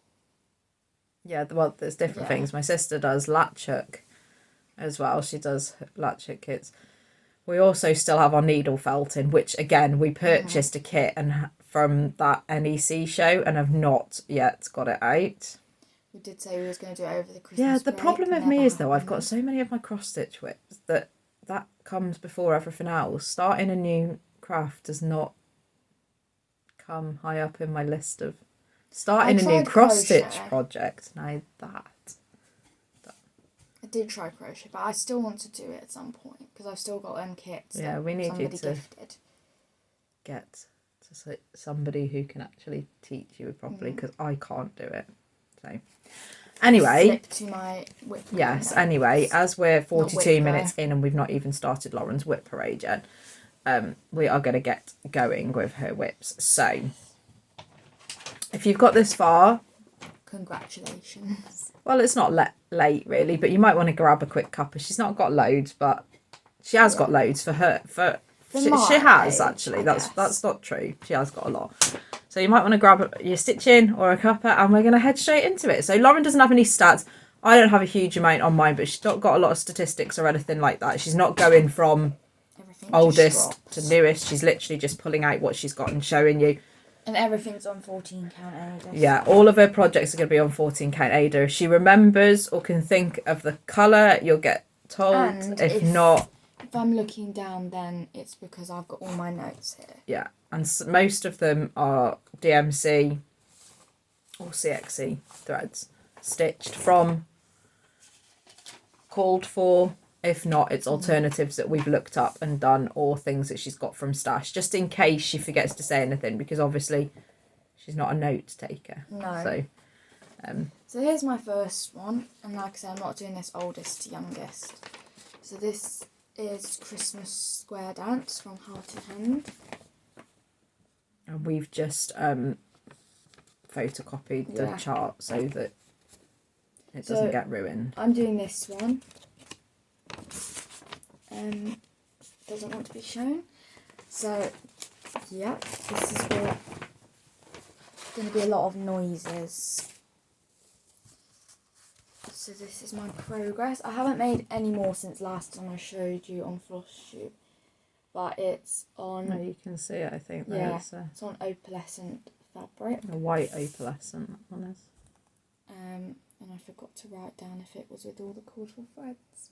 Yeah, well, there's different things. My sister does latch hook as well. She does latch hook kits. We also still have our needle felting, which again we purchased a kit and from that NEC show and have not yet got it out. We did say we was going to do it over the Christmas break. The problem with me is though I've got so many of my cross stitch whips that comes before everything else. Starting a new craft does not come high up in my list of starting a new cross stitch project. Now that I did try crochet, but I still want to do it at some point because I've still got kits. Yeah, we need you to gifted. Get to somebody who can actually teach you properly because I can't do it. So anyway, flip to my whip. Yes. Anyway, as we're 42 minutes in and we've not even started Lauren's Wip Parade yet, we are going to get going with her whips. So if you've got this far, congratulations. Well, it's not late really, but you might want to grab a quick cuppa. She's not got loads, but she has got loads for her. She has actually. That's not true. She has got a lot. So you might want to grab your stitching or a cuppa, and we're going to head straight into it. So Lauren doesn't have any stats. I don't have a huge amount on mine, but she's not got a lot of statistics or anything like that. She's not going from oldest to newest. She's literally just pulling out what she's got and showing you. And everything's on 14 count Ada. Yeah, all of her projects are going to be on 14 count Ada. If she remembers or can think of the colour, you'll get told. And if not... If I'm looking down, then it's because I've got all my notes here. Yeah, and most of them are DMC or CXC threads. Stitched from, called for. If not, it's alternatives that we've looked up and done or things that she's got from stash, just in case she forgets to say anything, because obviously she's not a note taker. No. So here's my first one, and like I said, I'm not doing this oldest to youngest. So this is Christmas Square Dance from Heart and Hand. And we've just photocopied the chart so that it doesn't get ruined. I'm doing this one. Doesn't want to be shown. So, yeah, this is where going to be a lot of noises. So this is my progress. I haven't made any more since last time I showed you on Flosstube, but it's on... Oh, you can see it, I think. Yeah, it's on opalescent fabric. A white opalescent, that one is. And I forgot to write down if it was with all the cordful threads.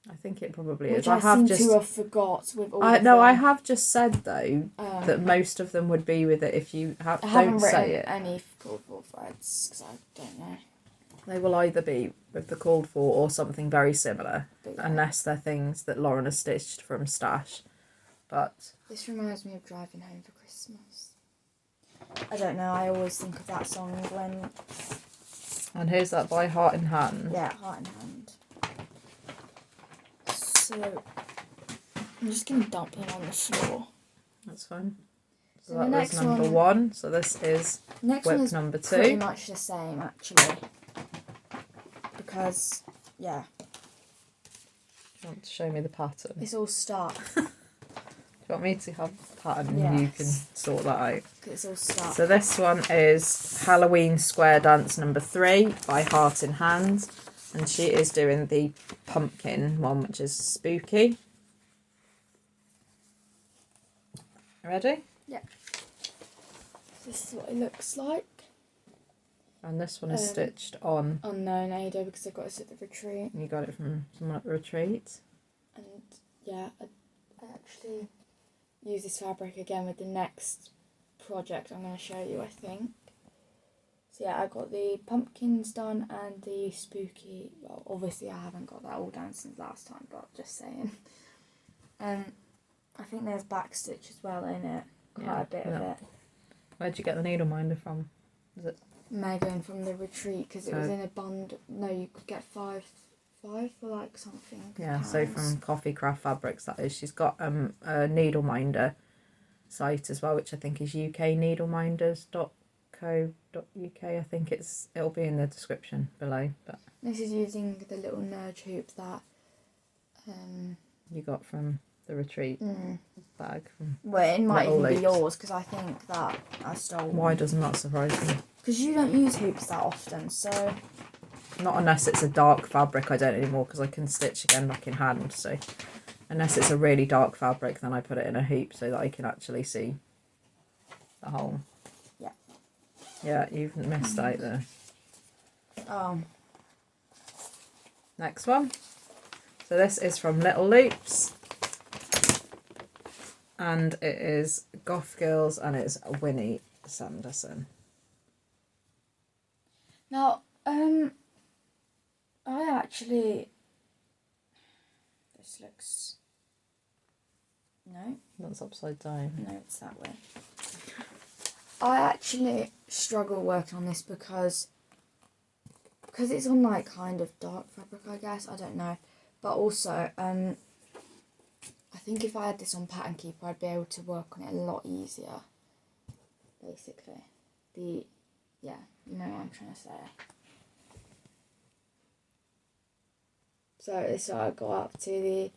I think it probably Which is. I seem to have forgot with all of No, them. I have just said though that most of them would be with it if you have. I haven't Don't say written it. any called for threads because I don't know. They will either be with the called for or something very similar, Yeah. unless they're things that Lauren has stitched from stash. But this reminds me of driving home for Christmas. I don't know. I always think of that song when. And here's that by Heart in Hand. Yeah, Heart in Hand. So I'm just gonna dump him on the floor. That's fine. So the that was next number one. So this is next whip one is number 2. pretty much the same actually. Because yeah, You want to show me the pattern? it's all stuck. Do you want me to have the pattern and Yes. you can sort that out? It's all stuck. So this one is Halloween Square Dance number 3 by Heart in Hand. And she is doing the pumpkin one, which is spooky. Ready? Yeah. This is what it looks like. And this one is stitched on. Unknown Ada because I got this at the retreat. You got it from someone at the retreat. And yeah, I actually use this fabric again with the next project I'm going to show you, I think. So yeah, I got the pumpkins done and the spooky. Well, obviously I haven't got that all done since last time, but just saying. I think there's backstitch as well in it. Quite a bit of it. Where'd you get the needle minder from? Is it Megan from the retreat because it was in a bundle. No, you could get five for like something. Yeah, pounds. so from Coffee Craft Fabrics, that is. She's got a needle minder site as well, which I think is ukneedleminders.co.uk. I think it'll be in the description below. But this is using the little nudge hoop that you got from the retreat bag. Well, it might Little even be Loops. yours because I think that I stole. Why doesn't that surprise me? Because you don't use hoops that often, so. Not unless it's a dark fabric. I don't anymore because I can stitch again back in hand. So unless it's a really dark fabric, then I put it in a hoop so that I can actually see the hole. Yeah. Yeah, you've missed out there. Oh. Next one. So this is from Little Loops. And it is Goth Girls and it's Winnie Sanderson. Now, I actually. This looks. No. That's upside down. No, it's that way. I actually struggle working on this because it's on like kind of dark fabric, I guess. I don't know, but also I think if I had this on Pattern Keeper, I'd be able to work on it a lot easier. Basically, you know what I'm trying to say. So I got up to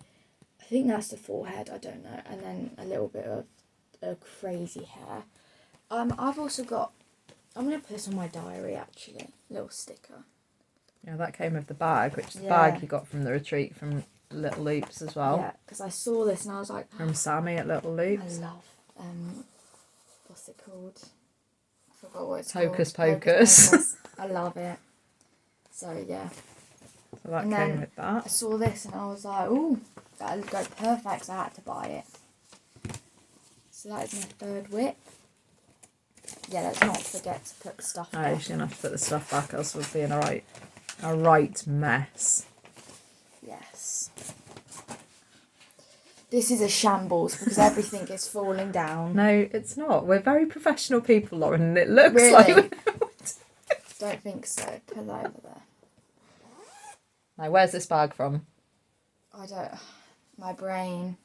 I think that's the forehead. I don't know, and then a little bit of crazy hair. I've also got. I'm gonna put this on my diary actually. Little sticker. Yeah, that came with the bag, which is the bag you got from the retreat from Little Loops as well. Yeah, because I saw this and I was like. From Sammy at Little Loops. I love. What's it called? I forgot what it's Hocus called. Pocus. I love it. So yeah. So that And came then with that. I saw this and I was like, ooh, that'll go perfect. So I had to buy it. So that is my third whip. Yeah, let's not forget to put the stuff No, back. she's gonna have to put the stuff back, else we'll be in a right mess. Yes. This is a shambles because everything is falling down. No, it's not. We're very professional people, Lauren, and it looks Really? like. Don't think so. Put that over there. Now, where's this bag from? My brain.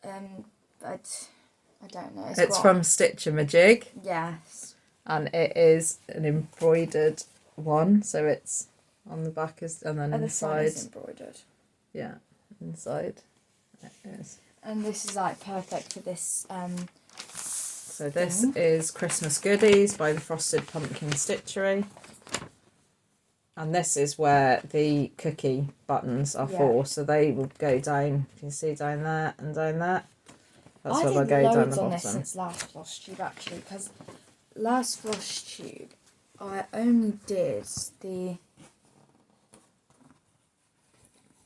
But I don't know. It's from Stitchamajig, Yes. and it is an embroidered one, so it's on the back and then And the side inside. is embroidered. Yeah, inside it is. And this is like perfect for this. So this is Christmas Goodies by the Frosted Pumpkin Stitchery. And this is where the cookie buttons are for. So they will go down, you can see down there and down there. That's where they'll go down the on this bottom. since last Flosstube actually, because last Flosstube I only did the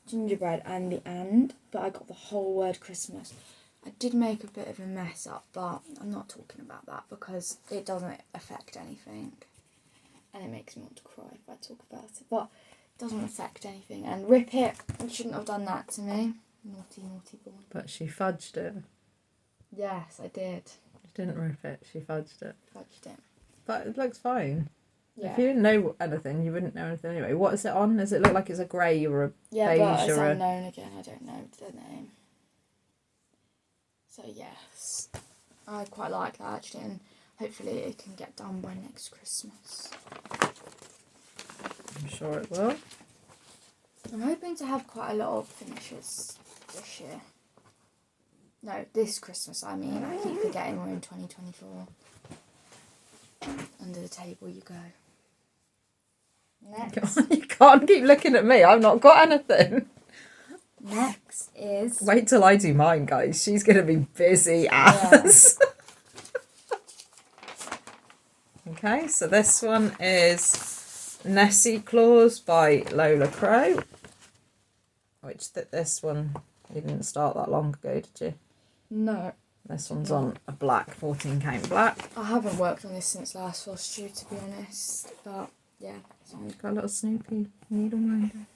gingerbread and the but I got the whole word Christmas. I did make a bit of a mess up, but I'm not talking about that because it doesn't affect anything. And it makes me want to cry if I talk about it, but it doesn't affect anything. And rip it, you shouldn't have done that to me. Naughty, naughty boy. But she fudged it. Yes, I did. She didn't rip it, she fudged it. Fudged it. But it looks fine. Yeah. If you didn't know anything, you wouldn't know anything anyway. What is it on? Does it look like it's a grey or a beige but it's or unknown again. I don't know the name. So yes, I quite like that actually, and hopefully it can get done by next Christmas. I'm sure it will. I'm hoping to have quite a lot of finishes this year. No, this Christmas I mean. I keep forgetting we're in 2024. Under the table you go. Next. You can't keep looking at me. I've not got anything. Next is... Wait till I do mine, guys. She's going to be busy as. Yeah. Okay, so this one is Nessie Claus by Lola Crow. Which this one, you didn't start that long ago, did you? No. This one's on a black, 14 count black. I haven't worked on this since last Flosstube, to be honest, but yeah. It's got a little Snoopy needle minder.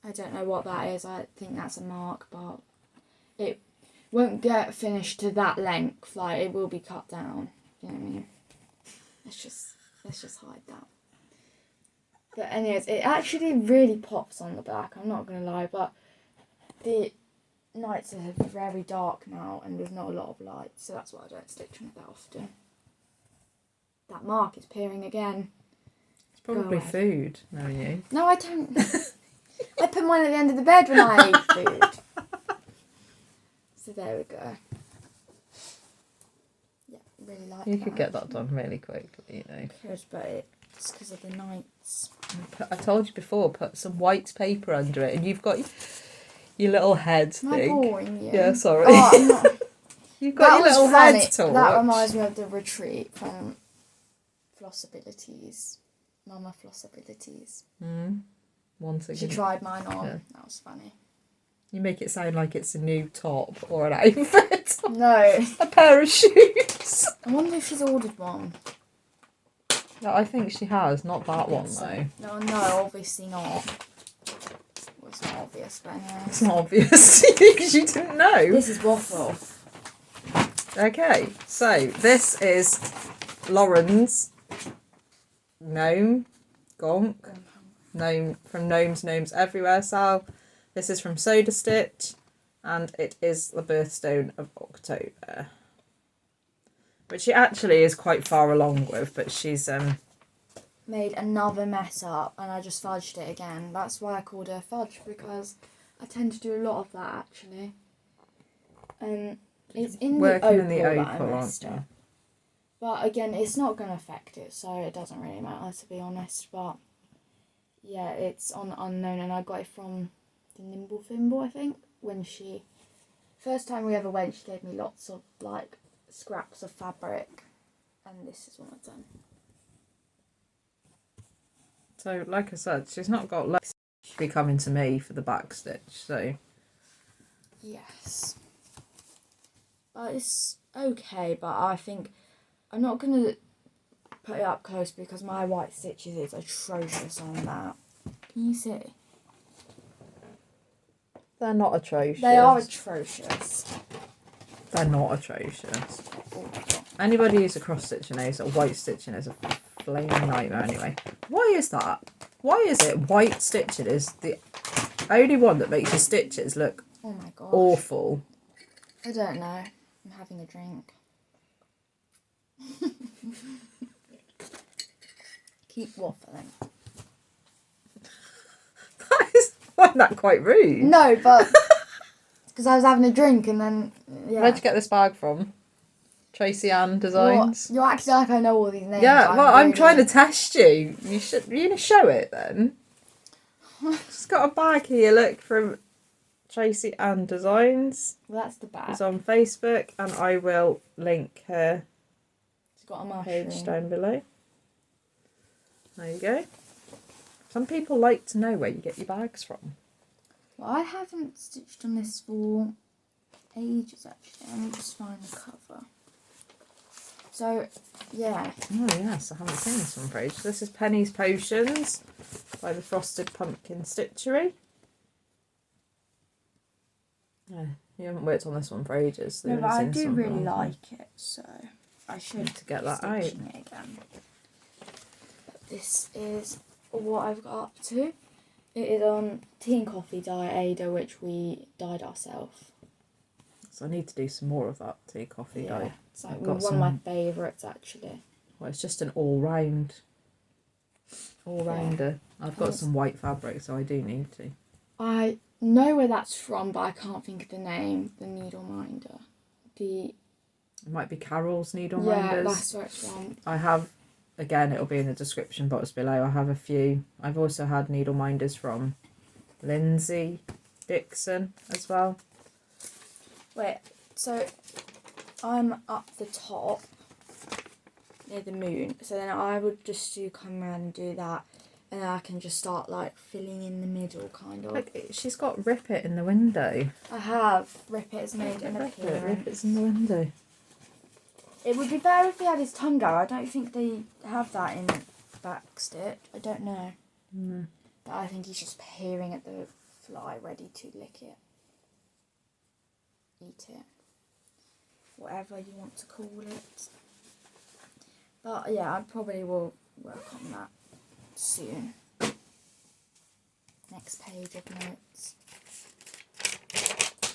I don't know what that is. I think that's a mark, but it won't get finished to that length. Like, it will be cut down. You know what I mean? Let's just hide that. But anyways, it actually really pops on the back. I'm not gonna lie, but the nights are very dark now, and there's not a lot of light, so that's why I don't stitch on it that often. That mark is peering again. It's probably food, knowing you. No, I don't. I put mine at the end of the bed when I eat food. So there we go. Yeah, really like that. You could get that done really quickly, you know. But it's because of the nights. I told you before, put some white paper under it, and you've got your little head Am I thing. boring you? Yeah, sorry. Oh, I'm not. You've got your little funny. head torch. That reminds me of the retreat from Flossabilities. Mama Flossabilities. Once again. She tried mine on. Yeah. That was funny. You make it sound like it's a new top or an outfit. No. A pair of shoes. I wonder if she's ordered one. No, I think she has. Not that one, So. though. No, obviously not. Well, it's not obvious, but anyway. It's not obvious because you didn't know. This is waffle. Okay, so this is Lauren's Gnome Gonk. Gnome from Gnomes Everywhere Sal. This is from Sodastitch, and it is the birthstone of October, which she actually is quite far along with, but she's made another mess up, and I just fudged it again. That's why I called her Fudge, because I tend to do a lot of that actually. It's in the opal that I messed up. But again, it's not going to affect it, so it doesn't really matter, to be honest. But yeah, it's on Unknown, and I got it from the Nimble Thimble, I think. When first time we ever went, she gave me lots of like scraps of fabric, and this is what I've done. So, like I said, she's not got legs. She'll be coming to me for the back stitch, so yes. But it's okay, but I think I'm not going to put it up close because my white stitches is atrocious on that. Can you see? they're not atrocious. They are atrocious. They're not atrocious. Anybody who's a cross stitching knows that white stitching is a flaming nightmare anyway. Why is that? Why is it white stitching is the only one that makes your stitches look awful? I don't know. I'm having a drink. Keep waffling. I find that quite rude. No, but because I was having a drink and then yeah. Where'd you get this bag from? Tracy Designs. You're acting like I know all these names. Yeah, I'm trying to test you. You gonna show it then? She's got a bag here. Look, from Tracy Designs. Well, that's the bag. It's on Facebook, and I will link her It's got a page down below. There you go. Some people like to know where you get your bags from. Well, I haven't stitched on this for ages actually. Let me just find the cover. So, yeah. Oh yes, I haven't seen this one for ages. This is Penny's Potions by the Frosted Pumpkin Stitchery. Yeah, you haven't worked on this one for ages. So No, but I do really like it, so I should need to get that out. It again. But this is what I've got up to. It is on tea and coffee dye Ada, which we dyed ourselves. So I need to do some more of that tea coffee dye. It's like one of my favourites actually. Well, it's just an all-rounder. Yeah. I've got some white fabric, so I do need to. I know where that's from, but I can't think of the name. The needle minder. It might be Carol's needle minders. Yeah, that's where it's from. I have, again, it'll be in the description box below. I have a few. I've also had needle minders from Lindsey Dixon as well. Wait, so I'm up the top near the moon, so then I would just come around and do that, and then I can just start like filling in the middle, kind of. Like, she's got Rip It in the window. I have. Rip It has made an appearance. Rip It's in the window. It would be better if he had his tongue out. I don't think they have that in Backstitch. I don't know. Mm. But I think he's just peering at the fly, ready to lick it. Eat it. Whatever you want to call it. But yeah, I probably will work on that soon. Next page of notes.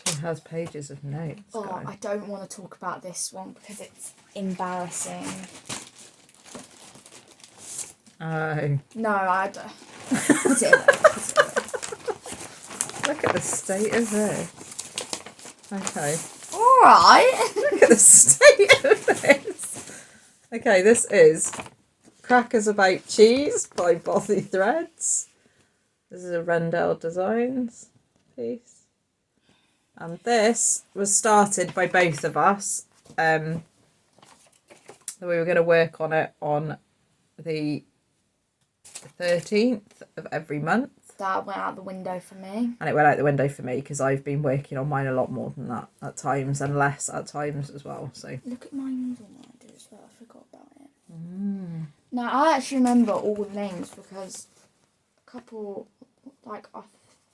She has pages of notes. Oh, guys. I don't want to talk about this one because it's embarrassing. Oh. No, I don't. Put it away. Look at the state of this. Okay. Alright. Look at the state of this. Okay, this is Crackers About Cheese by Bothy Threads. This is a Rendell Designs piece. And this was started by both of us. We were going to work on it on the 13th of every month. That went out the window for me. And it went out the window for me because I've been working on mine a lot more than that at times, and less at times as well. So look at my needle minder as well. I forgot about it. Now I actually remember all the names because a couple, like our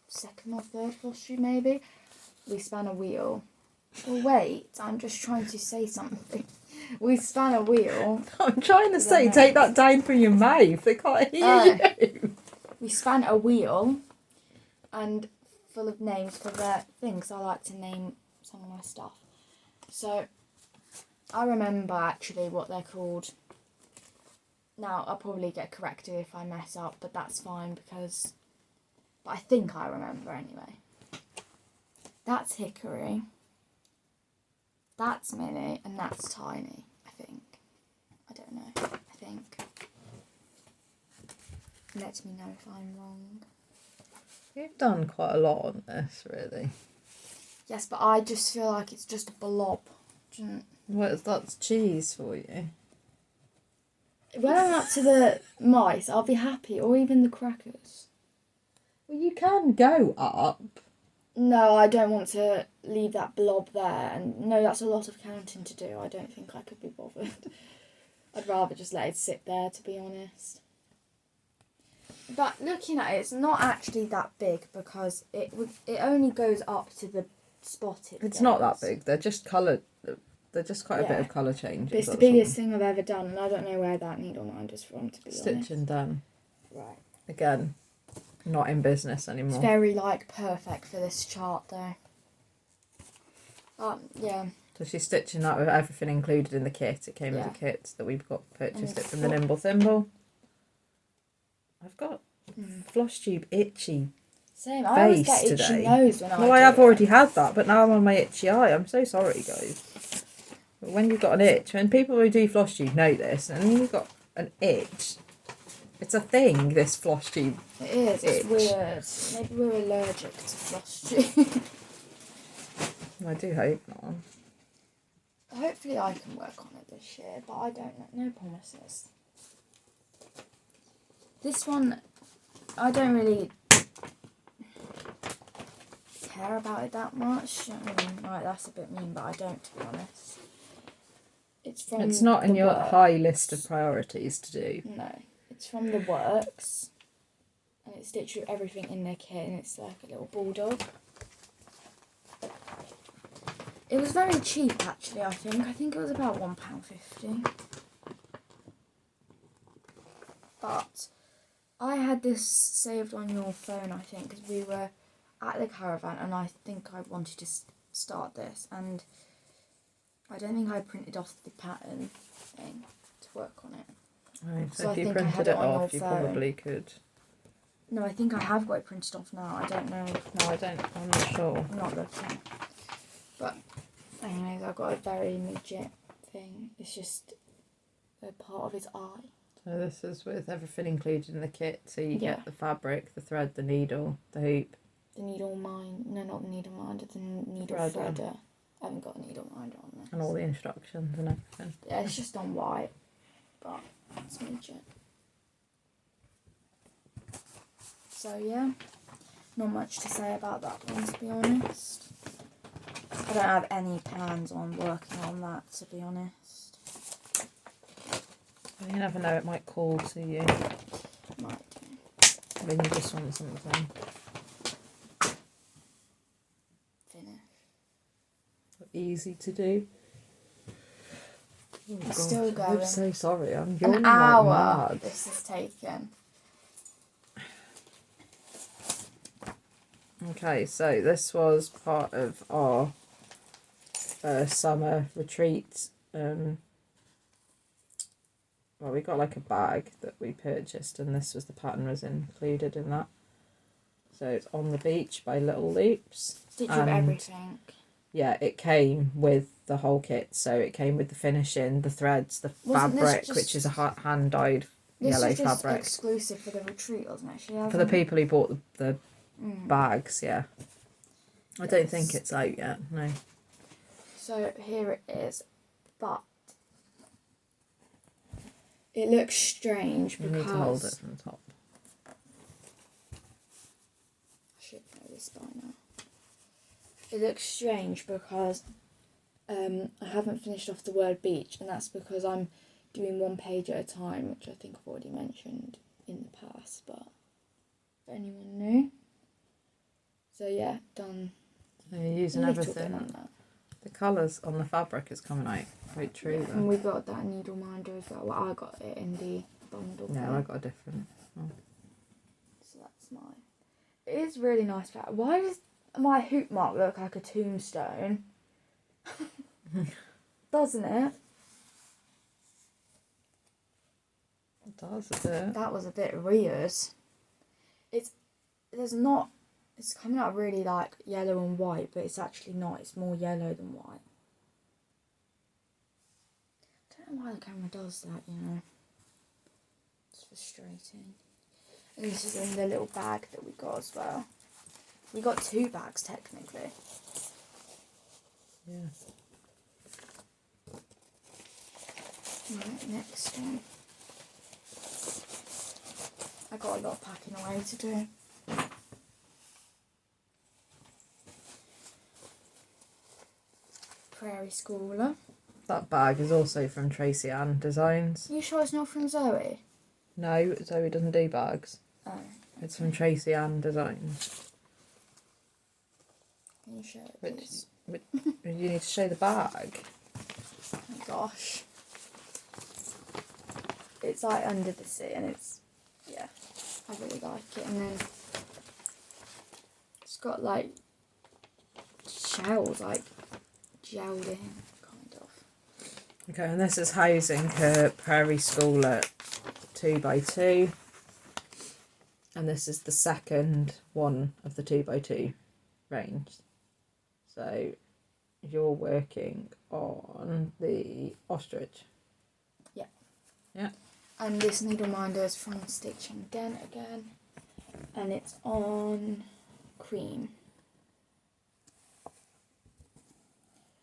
second or third Flosstube maybe, we span a wheel. Oh wait, I'm just trying to say something. We span a wheel. I'm trying to say, take that down from your mouth. They can't hear you. We span a wheel and full of names for their things. I like to name some of my stuff. So I remember actually what they're called. Now I'll probably get corrected if I mess up, but that's fine because... But I think I remember anyway. That's Hickory. That's Millie and that's Tiny, I think. I don't know. I think. Let me know if I'm wrong. You've done quite a lot on this, really. Yes, but I just feel like it's just a blob. Well, that's cheese for you. When I'm up to the mice, I'll be happy, or even the crackers. Well, you can go up. No, I don't want to leave that blob there, and no, that's a lot of counting to do. I don't think I could be bothered. I'd rather just let it sit there, to be honest. But looking at it, it's not actually that big because it only goes up to the spot it It's goes. not that big. They're just coloured. They're just quite a bit of colour change. But it's the biggest thing I've ever done, and I don't know where that needle minder's from, to be honest. Stitching done. Right. Again, not in business anymore. It's very, perfect for this chart, though. Yeah. So she's stitching that with everything included in the kit. It came as a kit that we've got purchased it from the Nimble Thimble. I've got Flosstube itchy. Same. I always get itchy today. nose when I Well, I have already had that, but now I'm on my itchy eye. I'm so sorry, guys. But when you've got an itch, when people who do Flosstube know this, and when you've got an itch, it's a thing, this Flosstube. It is. It's weird. Maybe we're allergic to Flosstube. I do hope not. Hopefully I can work on it this year, but I don't know. No promises. This one I don't really care about it that much. Right, that's a bit mean, but I don't, to be honest. It's not in your high list of priorities to do. No, it's from the Works, and it's literally everything in their kit, and it's like a little bulldog. It was very cheap, actually. I think it was about £1.50. But I had this saved on your phone, I think, because we were at the caravan, and I think I wanted to start this, and I don't think I printed off the pattern thing to work on it. Right, so if you printed it off, you probably could. No, I think I have got it printed off now. I don't know. No, I don't. I'm not sure. I'm not looking. But anyways, I've got a very legit thing. It's just a part of his eye. So this is with everything included in the kit. So you get the fabric, the thread, the needle, the hoop. The needle minder. No, not the needle minder. The needle threader. I haven't got a needle minder on this. And all the instructions and everything. Yeah, it's just on white. But it's legit. So yeah, not much to say about that one, to be honest. I don't have any plans on working on that, to be honest. Well, you never know, it might call to you. Might do. When you just want something. Finish. Easy to do. Oh, I'm still going. I'm so sorry, I'm yawning An hour like mad. this has taken. Okay, so this was part of our summer retreat. Well, we got like a bag that we purchased, and this was the pattern was included in that. So it's On the Beach by Little Loops. Stitch with everything. Yeah, it came with the whole kit. So it came with the finishing, the threads, the fabric, which is a hand dyed yellow fabric. This was fabric. exclusive for the retreat, wasn't it? For the people who bought the bags, yeah. I don't think it's out yet, no. So here it is, but it looks strange because... You need to hold it from the top. I should know this by now. It looks strange because I haven't finished off the word beach, and that's because I'm doing one page at a time, which I think I've already mentioned in the past, but if anyone knew. So yeah, done. So you're using everything. The colours on the fabric is coming out quite true. Yeah, and we got that needle minder as well. Well, I got it in the bundle. Yeah, I got a different. Oh. So that's mine. It is really nice. Why does my hoop mark look like a tombstone? Doesn't it? It does a bit. That was a bit weird. It's coming out really like yellow and white, but it's actually not. It's more yellow than white. I don't know why the camera does that, you know. It's frustrating. And this is in the little bag that we got as well. We got 2 bags technically. Yeah. Right, next one. I got a lot of packing away to do. Prairie Schooler. That bag is also from Tracy Ann Designs. Are you sure it's not from Zoe? No, Zoe doesn't do bags. Oh. Okay. It's from Tracy Ann Designs. Can you show it, please? You need to show the bag. Oh my gosh. It's like under the sea, and it's, yeah, I really like it. And then it's got like shells, like gelled in, kind of. Okay, and this is housing her Prairie Schooler 2x2. And this is the second one of the 2x2 range. So you're working on the ostrich. Yeah. Yeah. And this needle minder is from Stitching again, and it's on cream.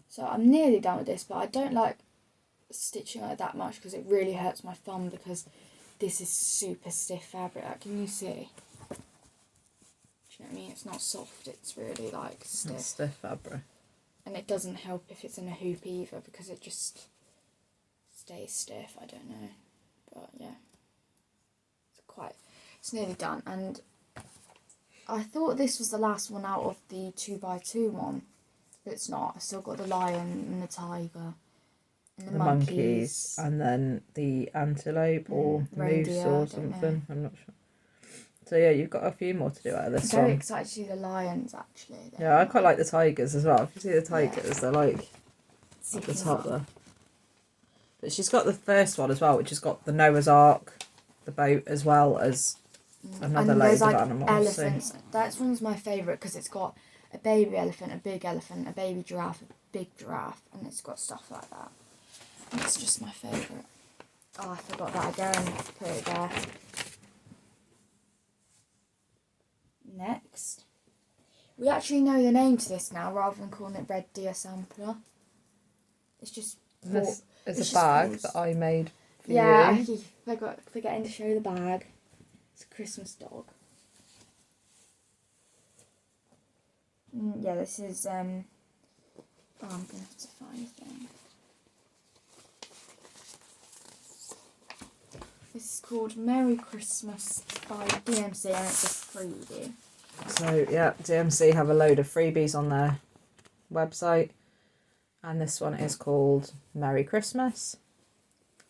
So I'm nearly done with this, but I don't like stitching like that much because it really hurts my thumb because this is super stiff fabric. Can you see? you know what I mean? It's not soft, it's really like stiff. It's stiff fabric. And it doesn't help if it's in a hoop either, because it just stays stiff. I don't know, but yeah, it's nearly done. And I thought this was the last one out of the 2x2 one, but it's not. I still got the lion and the tiger and the monkeys, and then the antelope or moose or something. I'm not sure. So yeah, you've got a few more to do out of this one. I'm very excited to do the lions actually. Yeah, I quite like the tigers as well. If you see the tigers, they're like at the top there. But she's got the first one as well, which has got the Noah's Ark, the boat, as well as another load of animals. Elephants. So. That one's my favourite because it's got a baby elephant, a big elephant, a baby giraffe, a big giraffe, and it's got stuff like that. And it's just my favourite. Oh, I forgot that again. Put it there. Next. We actually know the name to this now, rather than calling it Red Deer Sampler. It's just... This is a bag that I made for you. Yeah, I keep forgetting to show the bag. It's a Christmas dog. Yeah, this is... Oh, I'm going to have to find a thing. This is called Merry Christmas by DMC, and it's a freebie. So, yeah, DMC have a load of freebies on their website. And this one is called Merry Christmas,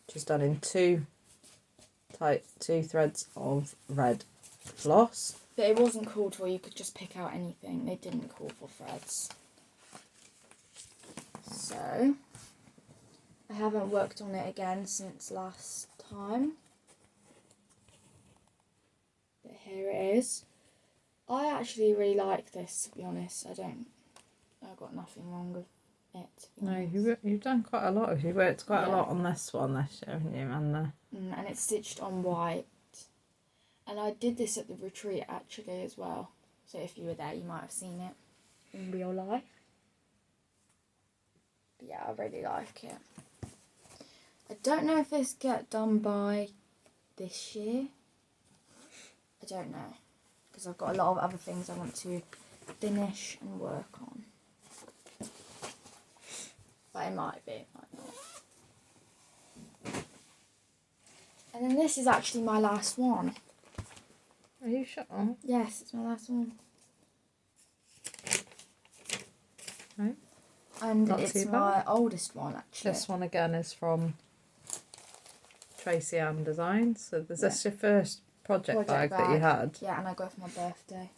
which is done in two threads of red floss. But it wasn't called for, you could just pick out anything. They didn't call for threads. So, I haven't worked on it again since last time. But here it is. I actually really like this, to be honest. I've got nothing wrong with it. No, you've done quite a lot. You worked quite a lot on this one this year, haven't you? And it's stitched on white. And I did this at the retreat actually as well. So if you were there, you might have seen it in real life. But yeah, I really like it. I don't know if this get done by this year. I don't know. Because I've got a lot of other things I want to finish and work on. But it might be, it might not. And then this is actually my last one. Are you sure? Yes, it's my last one. Right. And it's my oldest one, actually. This one again is from Tracy Designs. So is this your first project bag that you had? Yeah, and I got it for my birthday.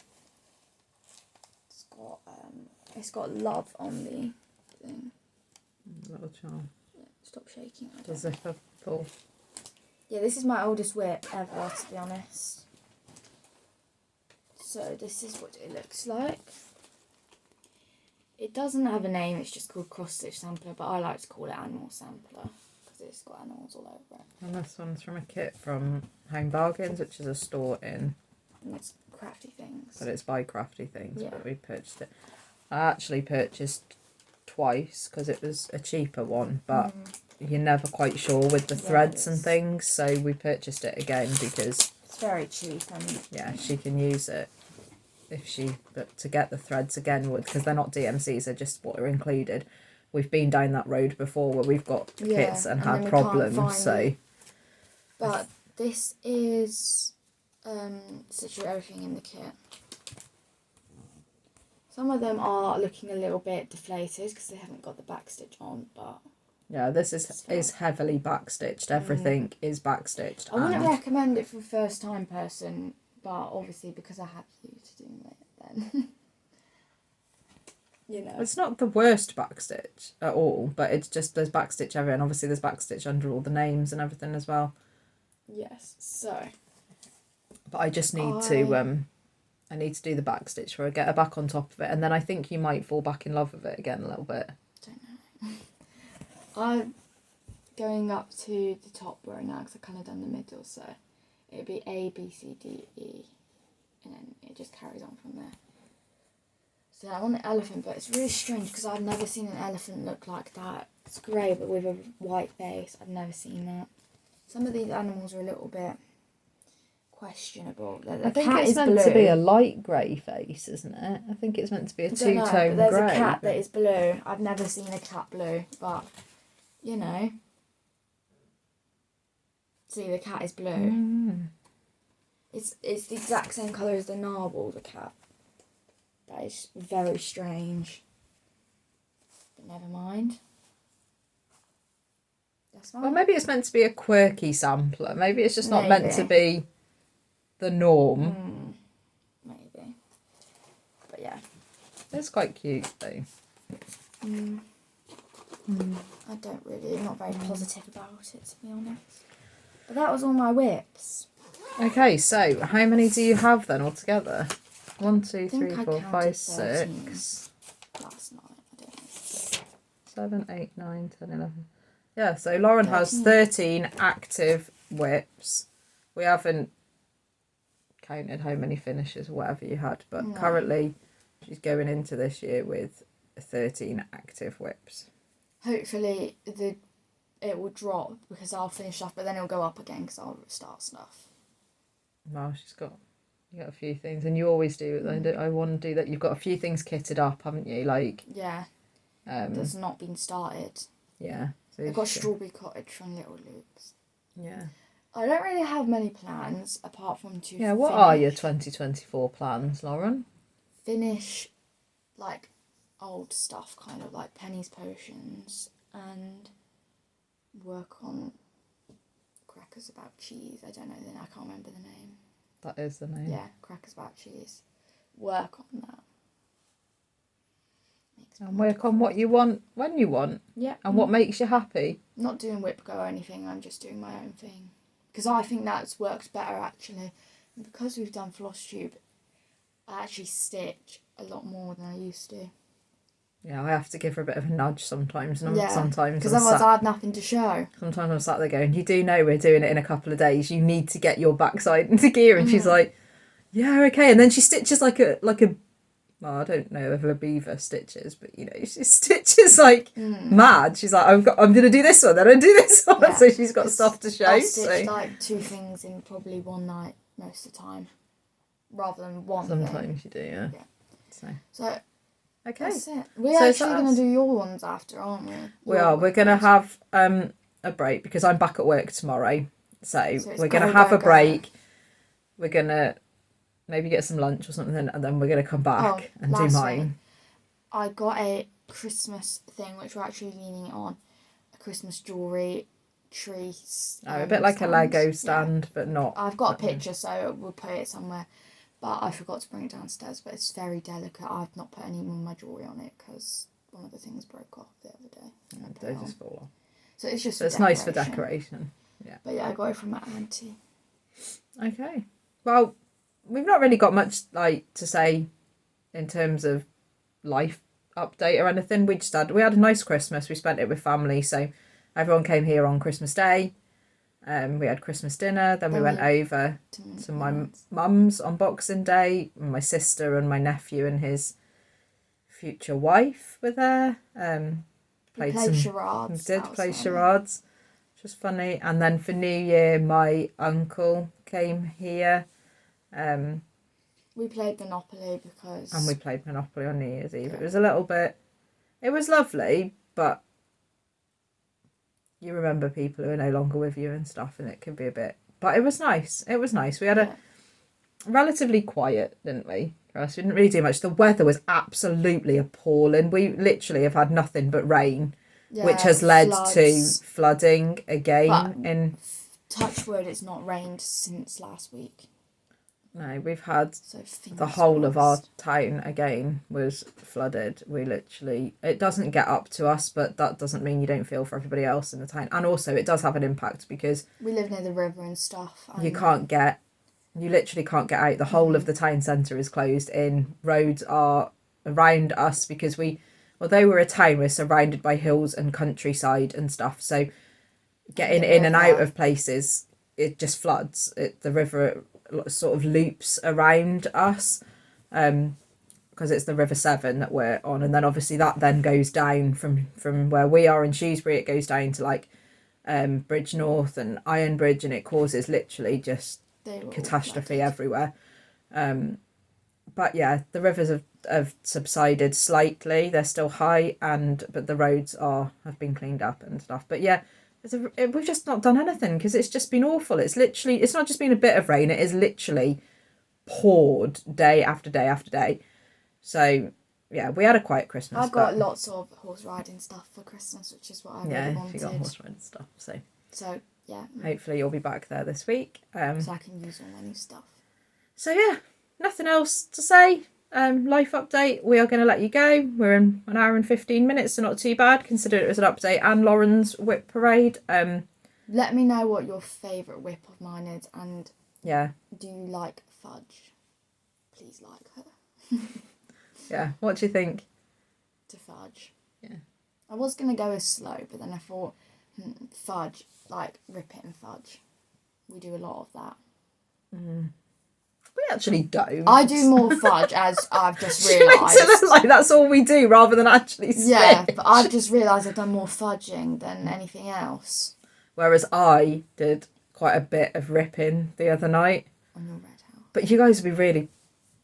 It's got love on the thing. Little charm. Yeah, stop shaking. The zipper pull. Yeah, this is my oldest whip ever, to be honest. So this is what it looks like. It doesn't have a name, it's just called Cross Stitch Sampler, but I like to call it Animal Sampler because it's got animals all over it. And this one's from a kit from Home Bargains, which is a store in... And it's Crafty Things. But it's by Crafty Things, yeah. But we purchased it. I actually purchased twice because it was a cheaper one, but you're never quite sure with the threads and things, so we purchased it again because... It's very cheap and... Yeah, she can use it. But to get the threads again, because they're not DMCs, they're just what are included. We've been down that road before where we've got kits and had problems, so... But this is stitch everything in the kit. Some of them are looking a little bit deflated because they haven't got the back stitch on, but... Yeah, this is heavily backstitched. Everything is backstitched. I wouldn't recommend it for a first time person, but obviously because I had you to do it then. You know. It's not the worst backstitch at all, but it's just there's backstitch everywhere, and obviously there's backstitch under all the names and everything as well. Yes, so... But I just need to... I need to do the backstitch for it, get her back on top of it, and then I think you might fall back in love with it again a little bit. Don't know. I'm going up to the top row now because I've kind of done the middle, so it'll be A, B, C, D, E, and then it just carries on from there. So I want an elephant, but it's really strange because I've never seen an elephant look like that. It's grey but with a white base. I've never seen that. Some of these animals are a little bit questionable. I think it's meant to be a light grey face, isn't it? I think it's meant to be a two-tone grey. There's a cat that is blue. I've never seen a cat blue, but, you know. See, the cat is blue. Mm. It's the exact same colour as the narwhal, the cat. That is very strange. But never mind. That's fine. Well, maybe it's meant to be a quirky sampler. Maybe it's just not meant to be the norm. Maybe. But yeah. It's quite cute though. I'm not very positive about it, to be honest. But that was all my whips. Okay, so how many do you have then altogether? 1, 2, 3, I 4, 5, counted 6. Last night, I don't know. 7, 8, 9, 10, 11. Yeah, so Lauren has 13 active whips. We haven't counted how many finishes or whatever you had, but currently she's going into this year with 13 active whips. Hopefully it will drop because I'll finish stuff, but then it'll go up again because I'll start stuff. Well, you got a few things, and you always do. I want to do that. You've got a few things kitted up, haven't you? Like that's not been started. Yeah. So I've got Strawberry Cottage from Little Luke's. Yeah. I don't really have many plans apart from to. Yeah. What are your 2024 plans, Lauren? Finish, like, old stuff, kind of like Penny's Potions, and work on Crackers About Cheese. I don't know I can't remember the name. That is the name. Yeah, Crackers About Cheese. Work on that. And work on what you want when you want. Yeah. And what makes you happy. Not doing whip go or anything, I'm just doing my own thing. Because I think that's worked better, actually. And because we've done Flosstube, I actually stitch a lot more than I used to. Yeah, I have to give her a bit of a nudge sometimes. And because otherwise I have nothing to show. Sometimes I'm sat there going, you do know we're doing it in a couple of days. You need to get your backside into gear. And she's like, yeah, okay. And then she stitches like a well, I don't know if a beaver stitches, but you know, she stitches like mad. She's like, I'm going to do this one, then I'm do this one. Yeah, so she's got stuff to show. I stitch like 2 things in probably one night most of the time, rather than one. Sometimes you do, yeah. So okay, that's it. We're actually going to do your ones after, aren't we? We are. We're going to have a break because I'm back at work tomorrow. So we're going to have a break. We're going to maybe get some lunch or something, and then we're going to come back and do mine. I got a Christmas thing, which we're actually leaning on. A Christmas jewellery tree a bit like stand. A Lego stand, but not. I've got a picture, so we'll put it somewhere. But I forgot to bring it downstairs, but it's very delicate. I've not put any more of my jewellery on it because one of the things broke off the other day. They just fall off. So it's just it's nice for decoration. Yeah. But yeah, I got it from my auntie. Okay. Well, we've not really got much to say in terms of life update or anything. We had a nice Christmas. We spent it with family, so everyone came here on Christmas Day. We had Christmas dinner, then we went over to my mum's on Boxing Day. My sister and my nephew and his future wife were there. Played charades. Did play charades, which was funny. And then for New Year, my uncle came here. We played Monopoly because... And we played Monopoly on New Year's Eve. Yeah. It was a little bit... It was lovely, but you remember people who are no longer with you and stuff, and it can be a bit... But it was nice. It was nice. We had a relatively quiet, didn't we? For us, we didn't really do much. The weather was absolutely appalling. We literally have had nothing but rain, which has led to flooding again. Touch wood, it's not rained since last week. No, we've had the whole of our town again was flooded. We literally, it doesn't get up to us, but that doesn't mean you don't feel for everybody else in the town. And also it does have an impact because we live near the river and stuff. And you literally can't get out. The whole of the town centre is closed in. Roads are around us because although we're a town, we're surrounded by hills and countryside and stuff. So getting in and out of places, it just floods. The river sort of loops around us because it's the River Severn that we're on, and then obviously that then goes down from where we are in Shrewsbury. It goes down to like Bridge North and Iron Bridge, and it causes literally just catastrophe everywhere. But yeah, the rivers have subsided slightly. They're still high, but the roads have been cleaned up and stuff. But yeah, we've just not done anything because it's just been awful. It's not just been a bit of rain. It is literally poured day after day after day. So yeah, we had a quiet Christmas. I got lots of horse riding stuff for Christmas, which is what I really wanted. Yeah, she got horse riding stuff. So yeah. Hopefully you'll be back there this week. So I can use all my new stuff. So yeah, nothing else to say. Life update. We are going to let you go. We're in 1 hour and 15 minutes, so not too bad considering it was an update and Lauren's Wip Parade. Let me know what your favourite whip of mine is, and yeah, do you like Fudge? Please like her. Yeah, what do you think? To Fudge. Yeah. I was going to go with Slow, but then I thought, Fudge, like Rip It and Fudge. We do a lot of that. We actually don't. I do more Fudge, as I've just She makes realised. it look like that's all we do rather than actually stitch. Yeah, but I've just realised I've done more fudging than anything else. Whereas I did quite a bit of ripping the other night. On your red house. But you guys would be really...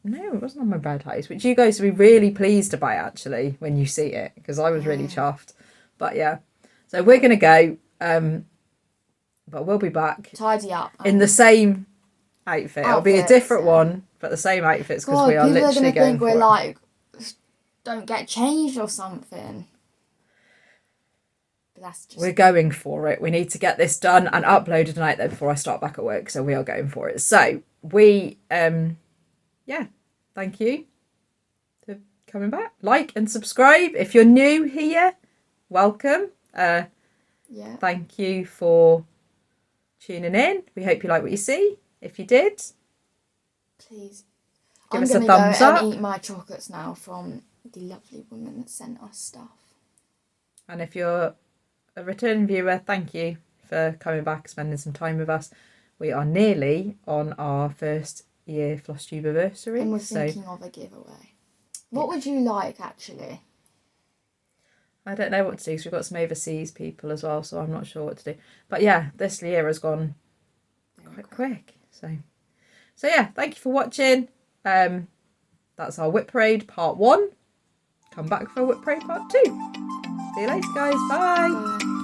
No, it wasn't on my red house. But you guys would be really pleased to buy actually when you see it. Because I was really chuffed. But yeah. So we're going to go. But we'll be back. Tidy up. In the same outfit. It'll be a different one. But the same outfits because we are literally going for it. People are going to think we're like... Don't get changed or something. But that's just... We're going for it. We need to get this done and uploaded tonight though before I start back at work. So we are going for it. So we... yeah, thank you for coming back. Like and subscribe. If you're new here, welcome. Yeah. Thank you for tuning in. We hope you like what you see. If you did, please give us a thumbs up. I'm going to eat my chocolates now from the lovely woman that sent us stuff. And if you're a return viewer, thank you for coming back, spending some time with us. We are nearly on our first year Flosstube anniversary. And we're thinking of a giveaway. What would you like, actually? I don't know what to do because we've got some overseas people as well, so I'm not sure what to do. But yeah, this year has gone quite quick. So yeah, thank you for watching. That's our Wip Parade part 1. Come back for Wip Parade part 2. See you later, guys. Bye. Bye.